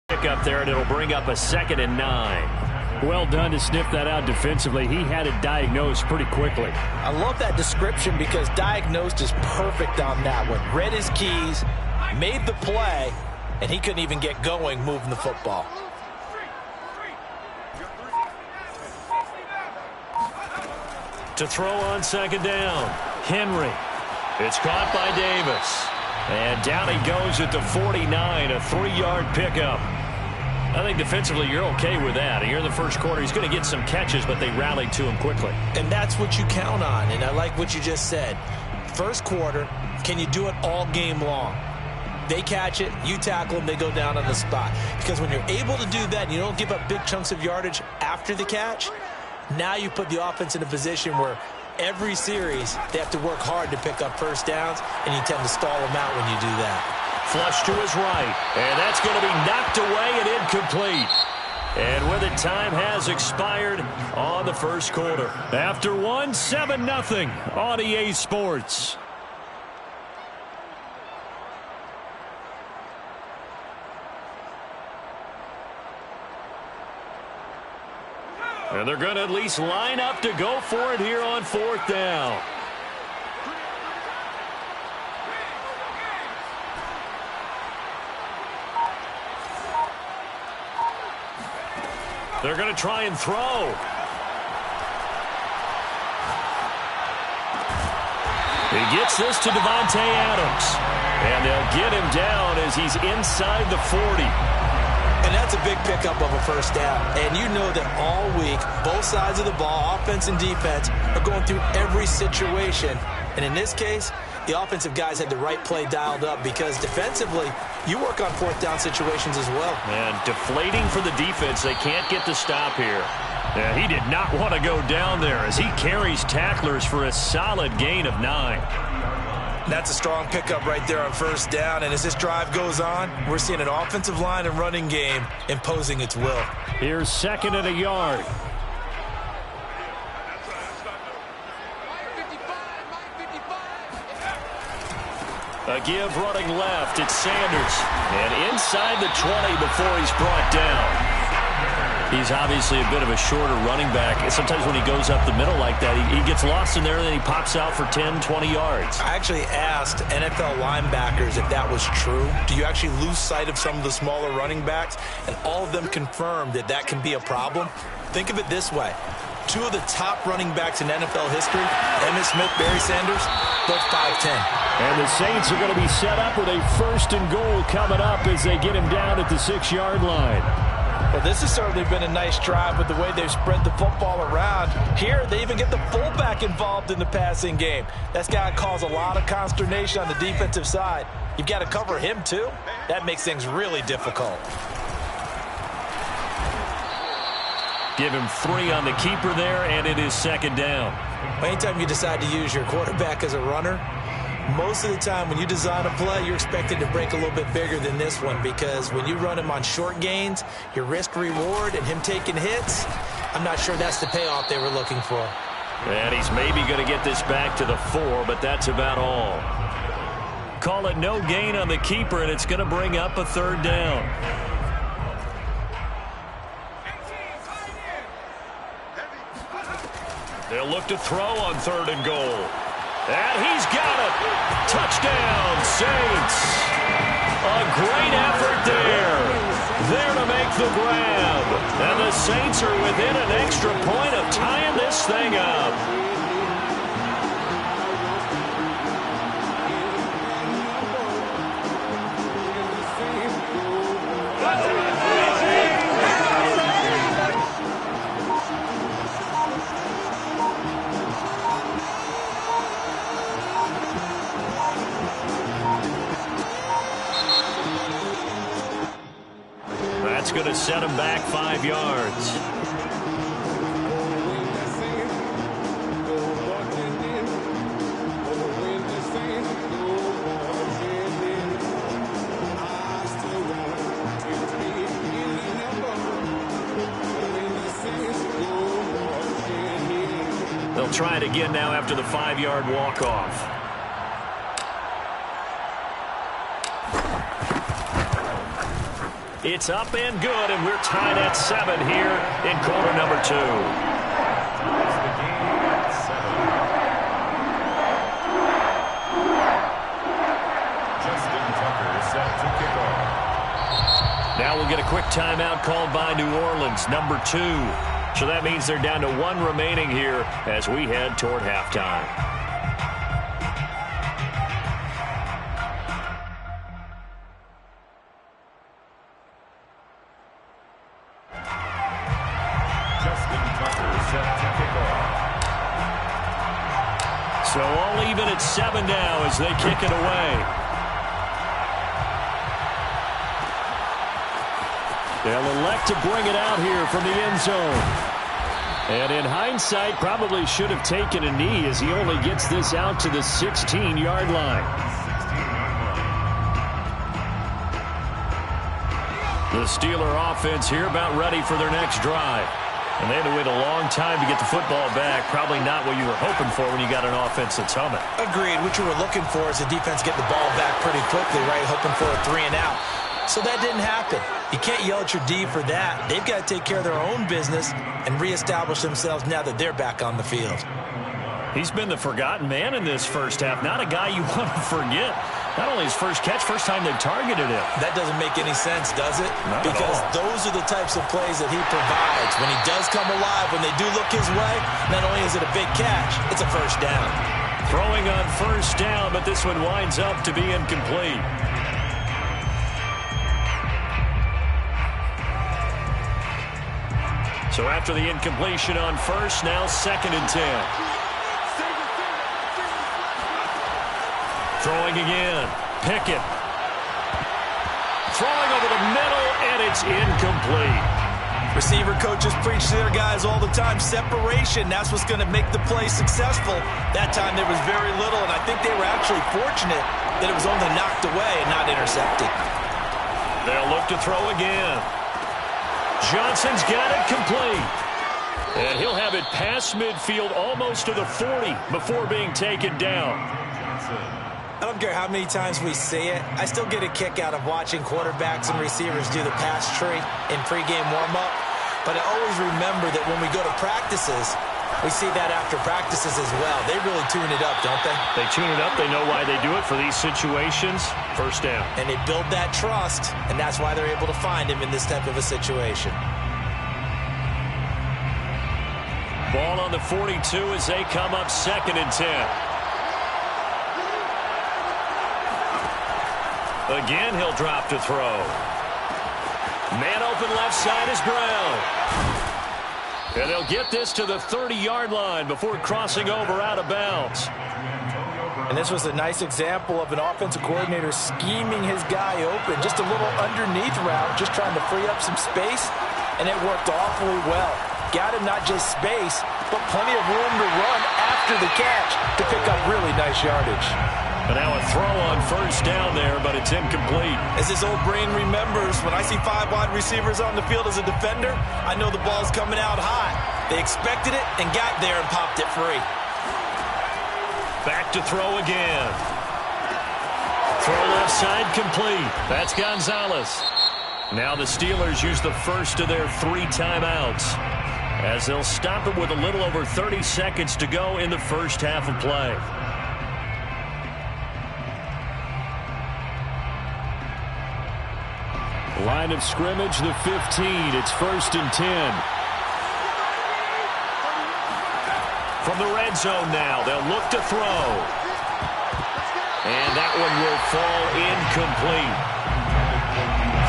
Pick up there, and it'll bring up a 2nd and 9. Well done to sniff that out defensively. He had it diagnosed pretty quickly. I love that description because diagnosed is perfect on that one. Read his keys, made the play, and he couldn't even get going moving the football. To throw on 2nd down, Henry. It's caught by Davis. And down he goes at the 49, a 3-yard pickup. I think defensively you're okay with that. Here in the 1st quarter, he's going to get some catches, but they rallied to him quickly. And that's what you count on, and I like what you just said. 1st quarter, can you do it all game long? They catch it, you tackle them, they go down on the spot. Because when you're able to do that and you don't give up big chunks of yardage after the catch, now you put the offense in a position where every series they have to work hard to pick up 1st downs, and you tend to stall them out when you do that. Flush to his right, and that's going to be knocked away and incomplete. And with it, time has expired on the 1st quarter. After 7-0 on EA Sports. And they're going to at least line up to go for it here on 4th down. They're going to try and throw. He gets this to Davante Adams. And they'll get him down as he's inside the 40. And that's a big pickup of a first down. And you know that all week, both sides of the ball, offense and defense, are going through every situation. And in this case, the offensive guys had the right play dialed up because defensively, you work on fourth down situations as well. And deflating for the defense. They can't get the stop here. Yeah, he did not want to go down there as he carries tacklers for a solid gain of 9. That's a strong pickup right there on first down. And as this drive goes on, we're seeing an offensive line and running game imposing its will. Here's 2nd and a yard. A give running left. It's Sanders. And inside the 20 before he's brought down. He's obviously a bit of a shorter running back. Sometimes when he goes up the middle like that, he gets lost in there and then he pops out for 10, 20 yards. I actually asked NFL linebackers if that was true. Do you actually lose sight of some of the smaller running backs? And all of them confirmed that that can be a problem. Think of it this way. 2 of the top running backs in NFL history, Emmitt Smith, Barry Sanders, both 5'10". And the Saints are going to be set up with a 1st and goal coming up as they get him down at the 6-yard line. Well, this has certainly been a nice drive with the way they've spread the football around. Here, they even get the fullback involved in the passing game. That's got to cause a lot of consternation on the defensive side. You've got to cover him, too. That makes things really difficult. Give him 3 on the keeper there, and it is 2nd down. Anytime you decide to use your quarterback as a runner, most of the time when you design a play, you're expected to break a little bit bigger than this one because when you run him on short gains, your risk-reward and him taking hits, I'm not sure that's the payoff they were looking for. And he's maybe going to get this back to the 4, but that's about all. Call it no gain on the keeper, and it's going to bring up a 3rd down. They'll look to throw on 3rd and goal. And he's got it. Touchdown, Saints. A great effort there. There to make the grab. And the Saints are within an extra point of tying this thing up. That's going to set him back 5 yards. They'll try it again now after the 5-yard walk-off. It's up and good, and we're tied at 7 here in quarter number 2. Justin Tucker set to kick off. Now we'll get a quick timeout called by New Orleans, number 2. So that means they're down to 1 remaining here as we head toward halftime. So all even at 7 now as they kick it away. They'll elect to bring it out here from the end zone. And in hindsight, probably should have taken a knee as he only gets this out to the 16-yard line. The Steeler offense here about ready for their next drive. And they had to wait a long time to get the football back. Probably not what you were hoping for when you got an offense that's humming. Agreed. What you were looking for is the defense get the ball back pretty quickly, right? Hoping for a 3 and out. So that didn't happen. You can't yell at your D for that. They've got to take care of their own business and reestablish themselves now that they're back on the field. He's been the forgotten man in this first half. Not a guy you want to forget. Not only his first catch, first time they've targeted him. That doesn't make any sense, does it? Not because at all. those are the types of plays that he provides. When he does come alive, when they do look his way, not only is it a big catch, it's a first down. Throwing on first down, but this one winds up to be incomplete. So after the incompletion on first, now 2nd and 10. Throwing again. Pickett. Throwing over the middle, and it's incomplete. Receiver coaches preach to their guys all the time. Separation, that's what's going to make the play successful. That time there was very little, and I think they were actually fortunate that it was only knocked away and not intercepted. They'll look to throw again. Johnson's got it complete. And he'll have it past midfield almost to the 40 before being taken down. I don't care how many times we see it. I still get a kick out of watching quarterbacks and receivers do the pass tree in pregame warm-up. But I always remember that when we go to practices, we see that after practices as well. They really tune it up, don't they? They tune it up. They know why they do it for these situations. First down. And they build that trust, and that's why they're able to find him in this type of a situation. Ball on the 42 as they come up 2nd and 10. Again, he'll drop to throw. Man open left side is Brown. And they'll get this to the 30-yard line before crossing over out of bounds. And this was a nice example of an offensive coordinator scheming his guy open. Just a little underneath route, just trying to free up some space, and it worked awfully well. Got him not just space, but plenty of room to run after the catch to pick up really nice yardage. And now a throw on first down there, but it's incomplete. As his old brain remembers, when I see 5 wide receivers on the field as a defender, I know the ball's coming out hot. They expected it and got there and popped it free. Back to throw again. Throw left side complete. That's Gonzalez. Now the Steelers use the first of their 3 timeouts, as they'll stop it with a little over 30 seconds to go in the first half of play. Line of scrimmage, the 15. It's 1st and 10. From the red zone now, they'll look to throw. And that one will fall incomplete.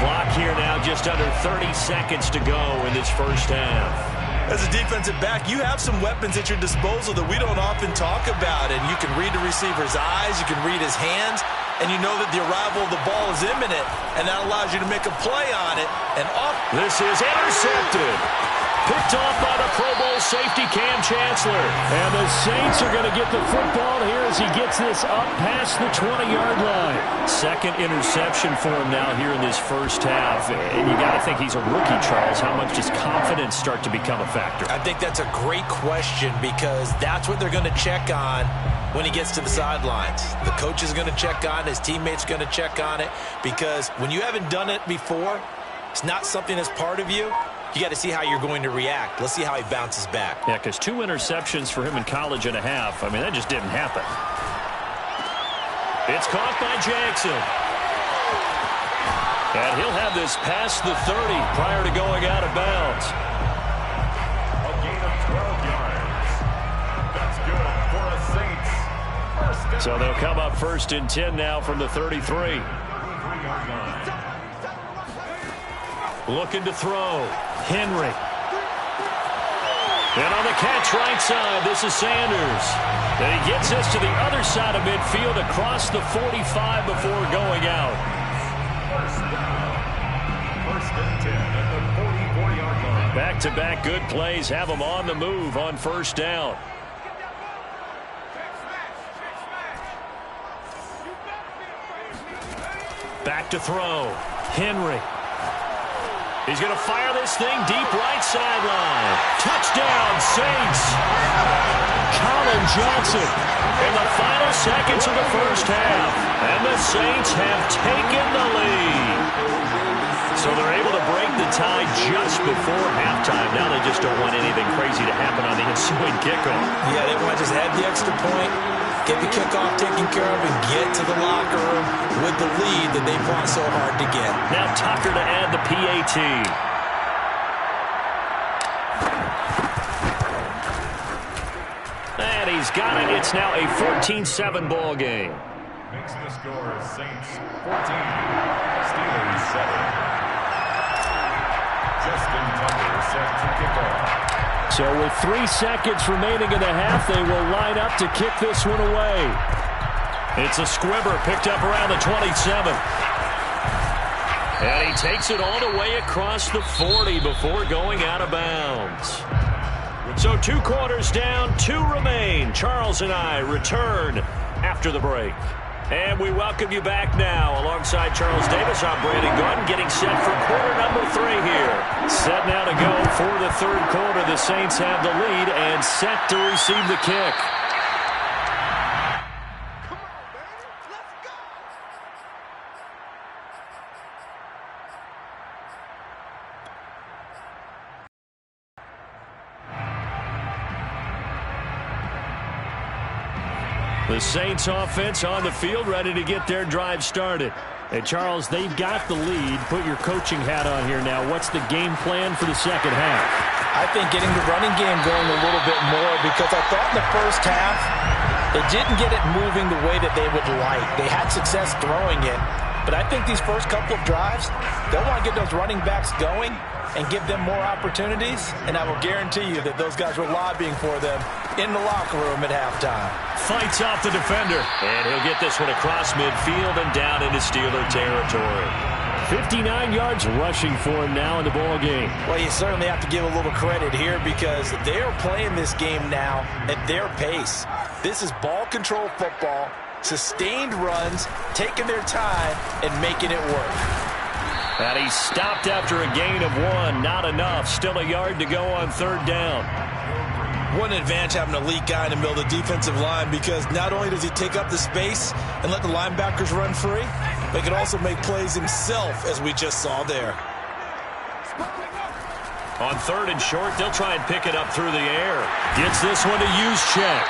Clock here now, just under 30 seconds to go in this first half. As a defensive back, you have some weapons at your disposal that we don't often talk about. And you can read the receiver's eyes, you can read his hands, and you know that the arrival of the ball is imminent, and that allows you to make a play on it. And off. This is intercepted. Picked off by the Pro Bowl safety Cam Chancellor. And the Saints are going to get the football here as he gets this up past the 20-yard line. 2nd interception for him now here in this first half. And you got to think he's a rookie, Charles. How much does confidence start to become a factor? I think that's a great question, because that's what they're going to check on when he gets to the sidelines. The coach is going to check on it. His teammates are going to check on it, because when you haven't done it before, it's not something that's part of you. You got to see how you're going to react. Let's see how he bounces back. Yeah, because 2 interceptions for him in college and a half. I mean, that just didn't happen. It's caught by Jackson. And he'll have this past the 30 prior to going out of bounds. A gain of 12 yards. That's good for a Saints. So they'll come up 1st and 10 now from the 33. 33-yard line. Looking to throw. Henry. And on the catch right side, this is Sanders. And he gets this to the other side of midfield across the 45 before going out. First down. 1st and 10 at the 44-yard line. Back-to-back good plays have them on the move on first down. Back to throw. Henry. He's going to fire this thing deep right sideline. Touchdown, Saints. Colin Johnson in the final seconds of the first half. And the Saints have taken the lead. So they're able to break the tie just before halftime. Now they just don't want anything crazy to happen on the ensuing kickoff. Yeah, they want to just add the extra point, get the kickoff taken care of, and get to the locker room with the lead that they fought so hard to get. Now Tucker to add the PAT. And he's got it. It's now a 14-7 ball game. Makes the score Saints 14, Steelers 7. Justin Tucker set to kick off. So with 3 seconds remaining in the half, they will line up to kick this one away. It's a squibber picked up around the 27. And he takes it all the way across the 40 before going out of bounds. So 2 quarters down, 2 remain. Charles and I return after the break. And we welcome you back now. Alongside Charles Davis, I'm Brandon Gordon, getting set for quarter number 3 here. Set now to go for the 3rd quarter. The Saints have the lead and set to receive the kick. The Saints offense on the field, ready to get their drive started. Hey, Charles, they've got the lead. Put your coaching hat on here now. What's the game plan for the second half? I think getting the running game going a little bit more, because I thought in the first half they didn't get it moving the way that they would like. They had success throwing it, but I think these first couple of drives, they'll want to get those running backs going and give them more opportunities, and I will guarantee you that those guys were lobbying for them in the locker room at halftime. Fights off the defender, and he'll get this one across midfield and down into Steeler territory. 59 yards rushing for him now in the ball game. Well, you certainly have to give a little credit here, because they're playing this game now at their pace. This is ball control football, sustained runs, taking their time, and making it work. And he stopped after a gain of 1. Not enough. Still a yard to go on 3rd down. What an advantage having an elite guy in the middle of the defensive line, because not only does he take up the space and let the linebackers run free, but he can also make plays himself, as we just saw there. On 3rd and short, they'll try and pick it up through the air. Gets this one to Juszczyk.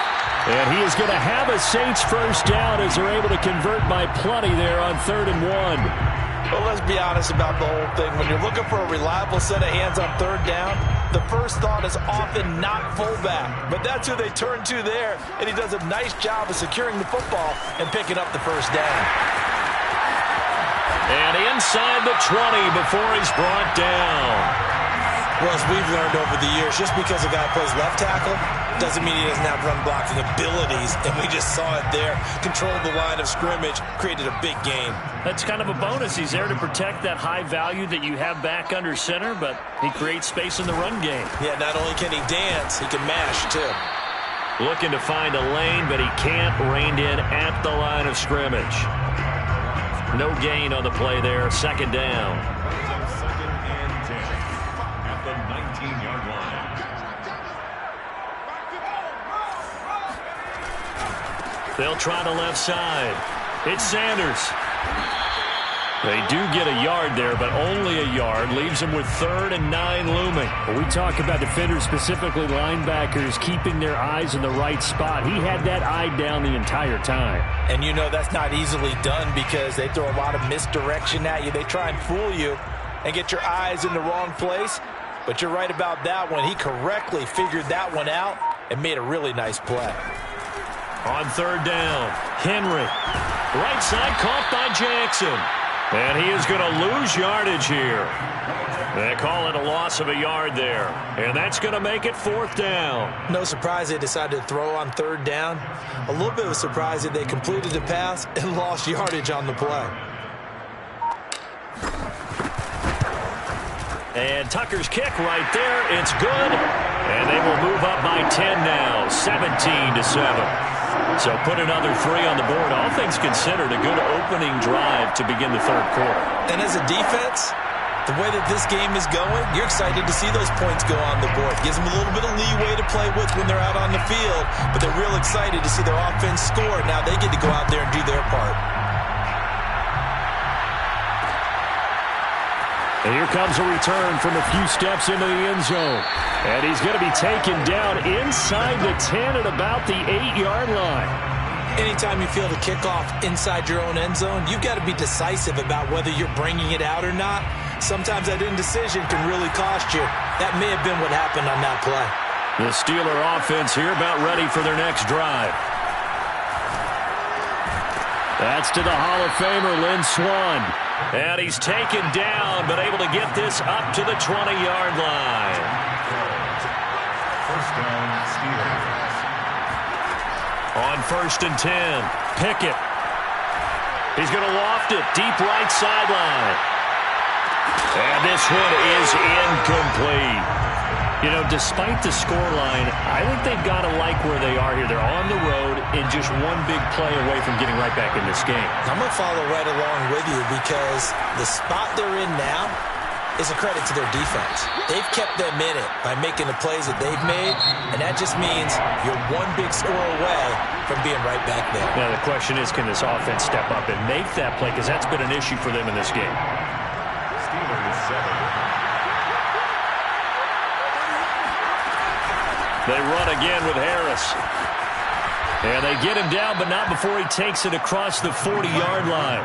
And he is going to have a Saints first down as they're able to convert by plenty there on 3rd and 1. Well, let's be honest about the whole thing. When you're looking for a reliable set of hands on 3rd down, the first thought is often not fullback. But that's who they turn to there, and he does a nice job of securing the football and picking up the first down. And inside the 20 before he's brought down. Well, as we've learned over the years, just because a guy plays left tackle doesn't mean he doesn't have run blocking abilities, and we just saw it there. Controlled the line of scrimmage, created a big gain. That's kind of a bonus. He's there to protect that high value that you have back under center, but he creates space in the run game. Yeah, not only can he dance, he can mash, too. Looking to find a lane, but he can't. Reined in at the line of scrimmage. No gain on the play there. 2nd down. 2nd and 10 at the 19-yard line. They'll try the left side. It's Sanders. They do get a yard there, but only a yard. Leaves them with 3rd and 9 looming. When we talk about defenders, specifically linebackers, keeping their eyes in the right spot. He had that eye down the entire time. And you know that's not easily done, because they throw a lot of misdirection at you. They try and fool you and get your eyes in the wrong place. But you're right about that one. He correctly figured that one out and made a really nice play. On 3rd down, Henry. Right side caught by Jackson. And he is going to lose yardage here. They call it a loss of a yard there. And that's going to make it 4th down. No surprise they decided to throw on 3rd down. A little bit of a surprise that they completed the pass and lost yardage on the play. And Tucker's kick right there. It's good. And they will move up by 10 now, 17-7. So put another 3 on the board. All things considered, a good opening drive to begin the 3rd quarter. And as a defense, the way that this game is going, you're excited to see those points go on the board. Gives them a little bit of leeway to play with when they're out on the field, but they're real excited to see their offense score. Now they get to go out there and do their part. And here comes a return from a few steps into the end zone. And he's going to be taken down inside the 10 at about the 8-yard line. Anytime you feel the kickoff inside your own end zone, you've got to be decisive about whether you're bringing it out or not. Sometimes that indecision can really cost you. That may have been what happened on that play. The Steeler offense here about ready for their next drive. That's to the Hall of Famer, Lynn Swann. And he's taken down, but able to get this up to the 20-yard line. First down, Steelers. On 1st and 10, Pickett. He's going to loft it deep right sideline. And this one is incomplete. You know, despite the scoreline, I think they've got to like where they are here. They're on the road and just one big play away from getting right back in this game. I'm going to follow right along with you because the spot they're in now is a credit to their defense. They've kept them in it by making the plays that they've made, and that just means you're one big score away from being right back there. Now, the question is, can this offense step up and make that play? Because that's been an issue for them in this game. Steelers 7. They run again with Harris. And they get him down, but not before he takes it across the 40-yard line.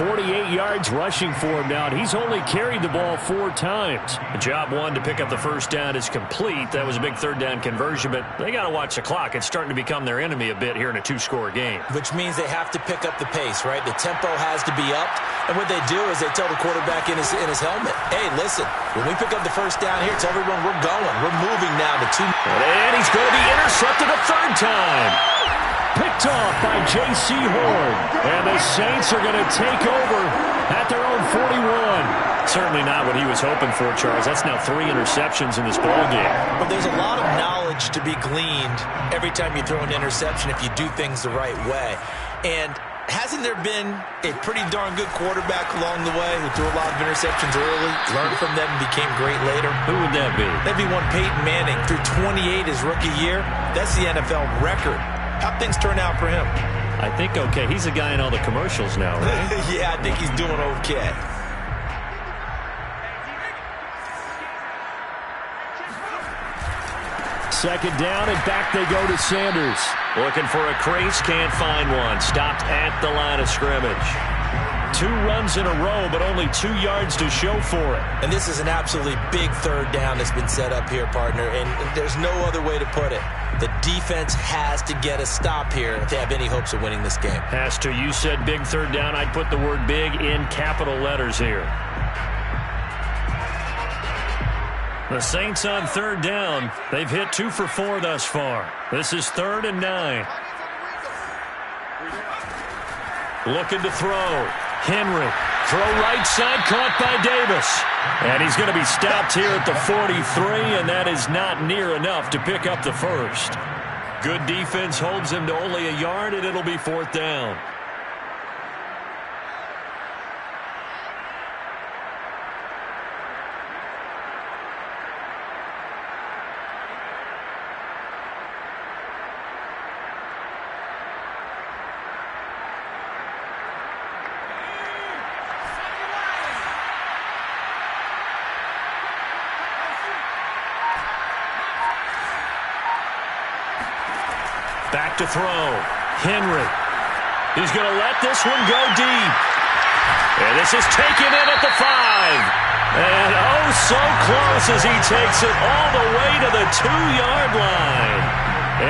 48 yards rushing for him now, and he's only carried the ball 4 times. Job 1 to pick up the first down is complete. That was a big third down conversion, but they got to watch the clock. It's starting to become their enemy a bit here in a 2-score game. Which means they have to pick up the pace, right? The tempo has to be upped, and what they do is they tell the quarterback in his helmet, hey, listen, when we pick up the first down here, tell everyone we're going. We're moving now to 2. And he's going to be intercepted a third time. Picked off by J.C. Horn. And the Saints are going to take over at their own 41. Certainly not what he was hoping for, Charles. That's now 3 interceptions in this ballgame. But there's a lot of knowledge to be gleaned every time you throw an interception if you do things the right way. And hasn't there been a pretty darn good quarterback along the way who threw a lot of interceptions early, learned from them, and became great later? Who would that be? That'd be one Peyton Manning. Threw 28 his rookie year. That's the NFL record. How'd things turn out for him? I think okay. He's a guy in all the commercials now, right? Yeah, I think he's doing okay. Second down, and back they go to Sanders. Looking for a crease, can't find one. Stopped at the line of scrimmage. 2 runs in a row, but only 2 yards to show for it. And this is an absolutely big third down that's been set up here, partner, and there's no other way to put it. The defense has to get a stop here to have any hopes of winning this game. Has to. You said big third down. I'd put the word big in capital letters here. The Saints on third down. They've hit 2 for 4 thus far. This is 3rd and 9. Looking to throw. Henry. Throw right side, caught by Davis. And he's going to be stopped here at the 43, and that is not near enough to pick up the first. Good defense holds him to only a yard, and it'll be 4th down. Back to throw. Henry. He's going to let this one go deep. And this is taken in at the 5. And oh, so close as he takes it all the way to the 2-yard line.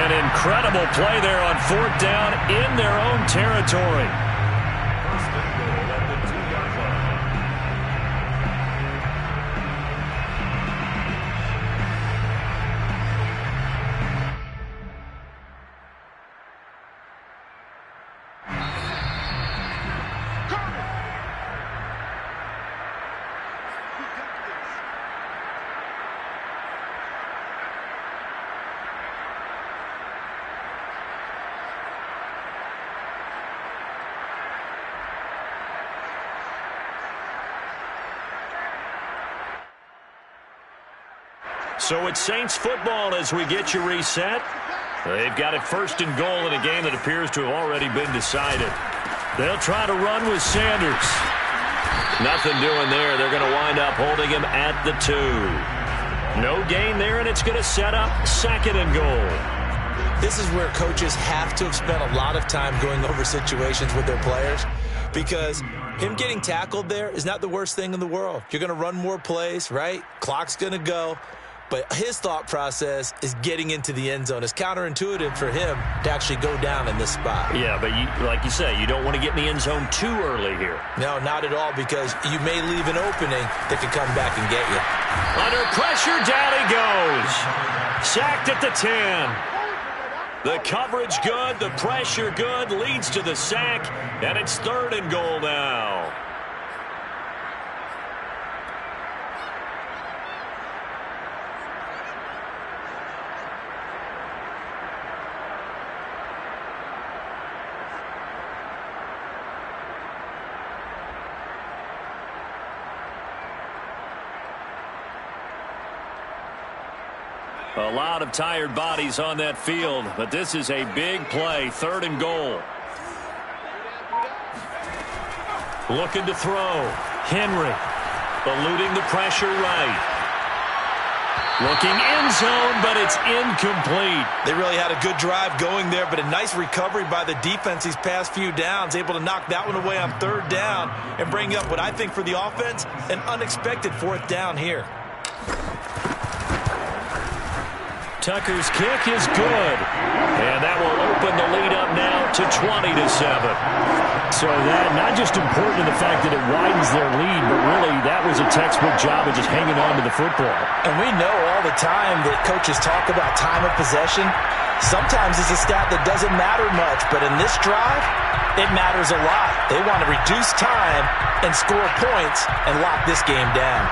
An incredible play there on 4th down in their own territory. First and goal at the 2-yard line. So it's Saints football as we get you reset. They've got it 1st and goal in a game that appears to have already been decided. They'll try to run with Sanders. Nothing doing there. They're going to wind up holding him at the 2. No gain there, and it's going to set up 2nd and goal. This is where coaches have to have spent a lot of time going over situations with their players, because him getting tackled there is not the worst thing in the world. You're going to run more plays, right? Clock's going to go. But his thought process is getting into the end zone. It's counterintuitive for him to actually go down in this spot. Yeah, but like you say, you don't want to get in the end zone too early here. No, not at all, because you may leave an opening that could come back and get you. Under pressure, down he goes. Sacked at the 10. The coverage good, the pressure good, leads to the sack, and it's 3rd and goal now. A lot of tired bodies on that field, but this is a big play. 3rd and goal. Looking to throw. Henry eluding the pressure right. Looking end zone, but it's incomplete. They really had a good drive going there, but a nice recovery by the defense these past few downs, able to knock that one away on 3rd down and bring up what I think for the offense, an unexpected 4th down here. Tucker's kick is good. And that will open the lead up now to 20-7. So that not just important in the fact that it widens their lead, but really that was a textbook job of just hanging on to the football. And we know all the time that coaches talk about time of possession. Sometimes it's a stat that doesn't matter much, but in this drive, it matters a lot. They want to reduce time and score points and lock this game down.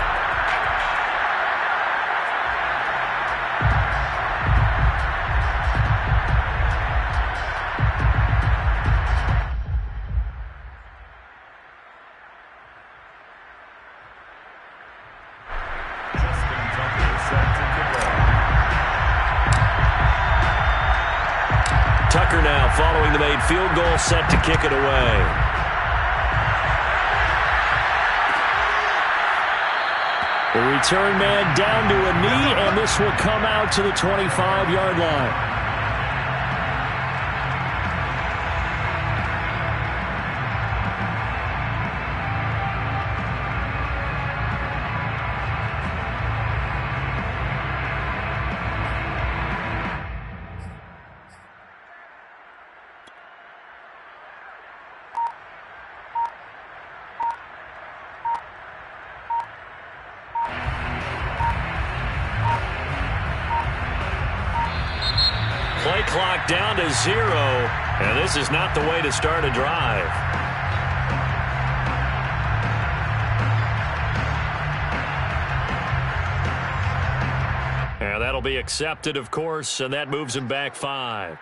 Tucker now following the made field goal, set to kick it away. The return man down to a knee, and this will come out to the 25-yard line. Play clock down to 0, and this is not the way to start a drive. And that'll be accepted, of course, and that moves him back 5.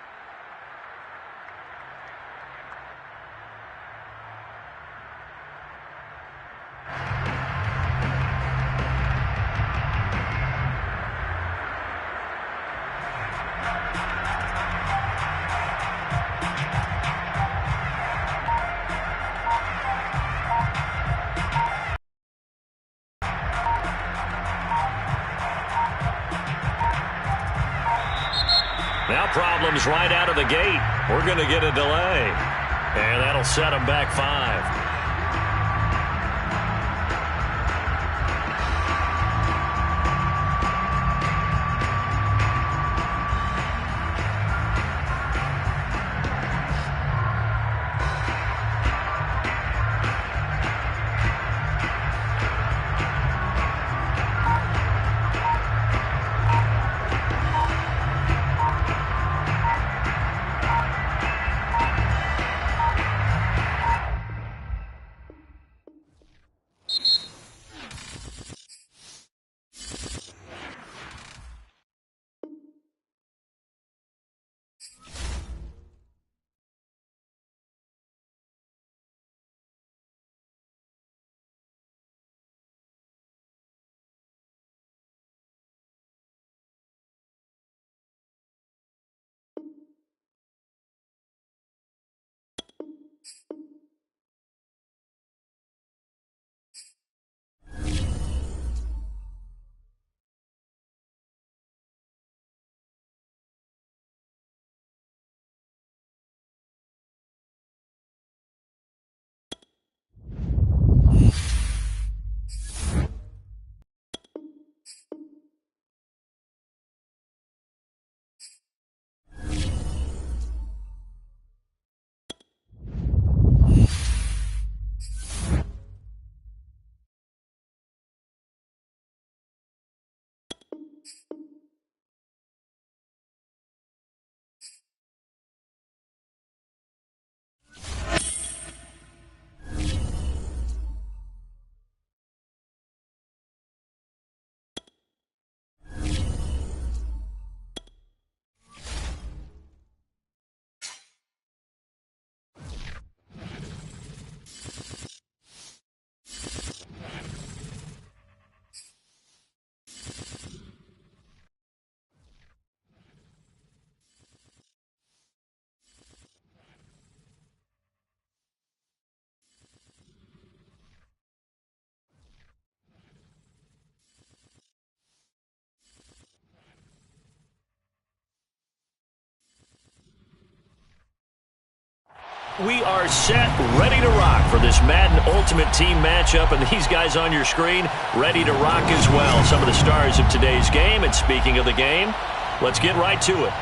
Now problems right out of the gate. We're going to get a delay. And that'll set them back 5. We are set, ready to rock for this Madden Ultimate Team matchup, and these guys on your screen ready to rock as well. Some of the stars of today's game, and speaking of the game, let's get right to it.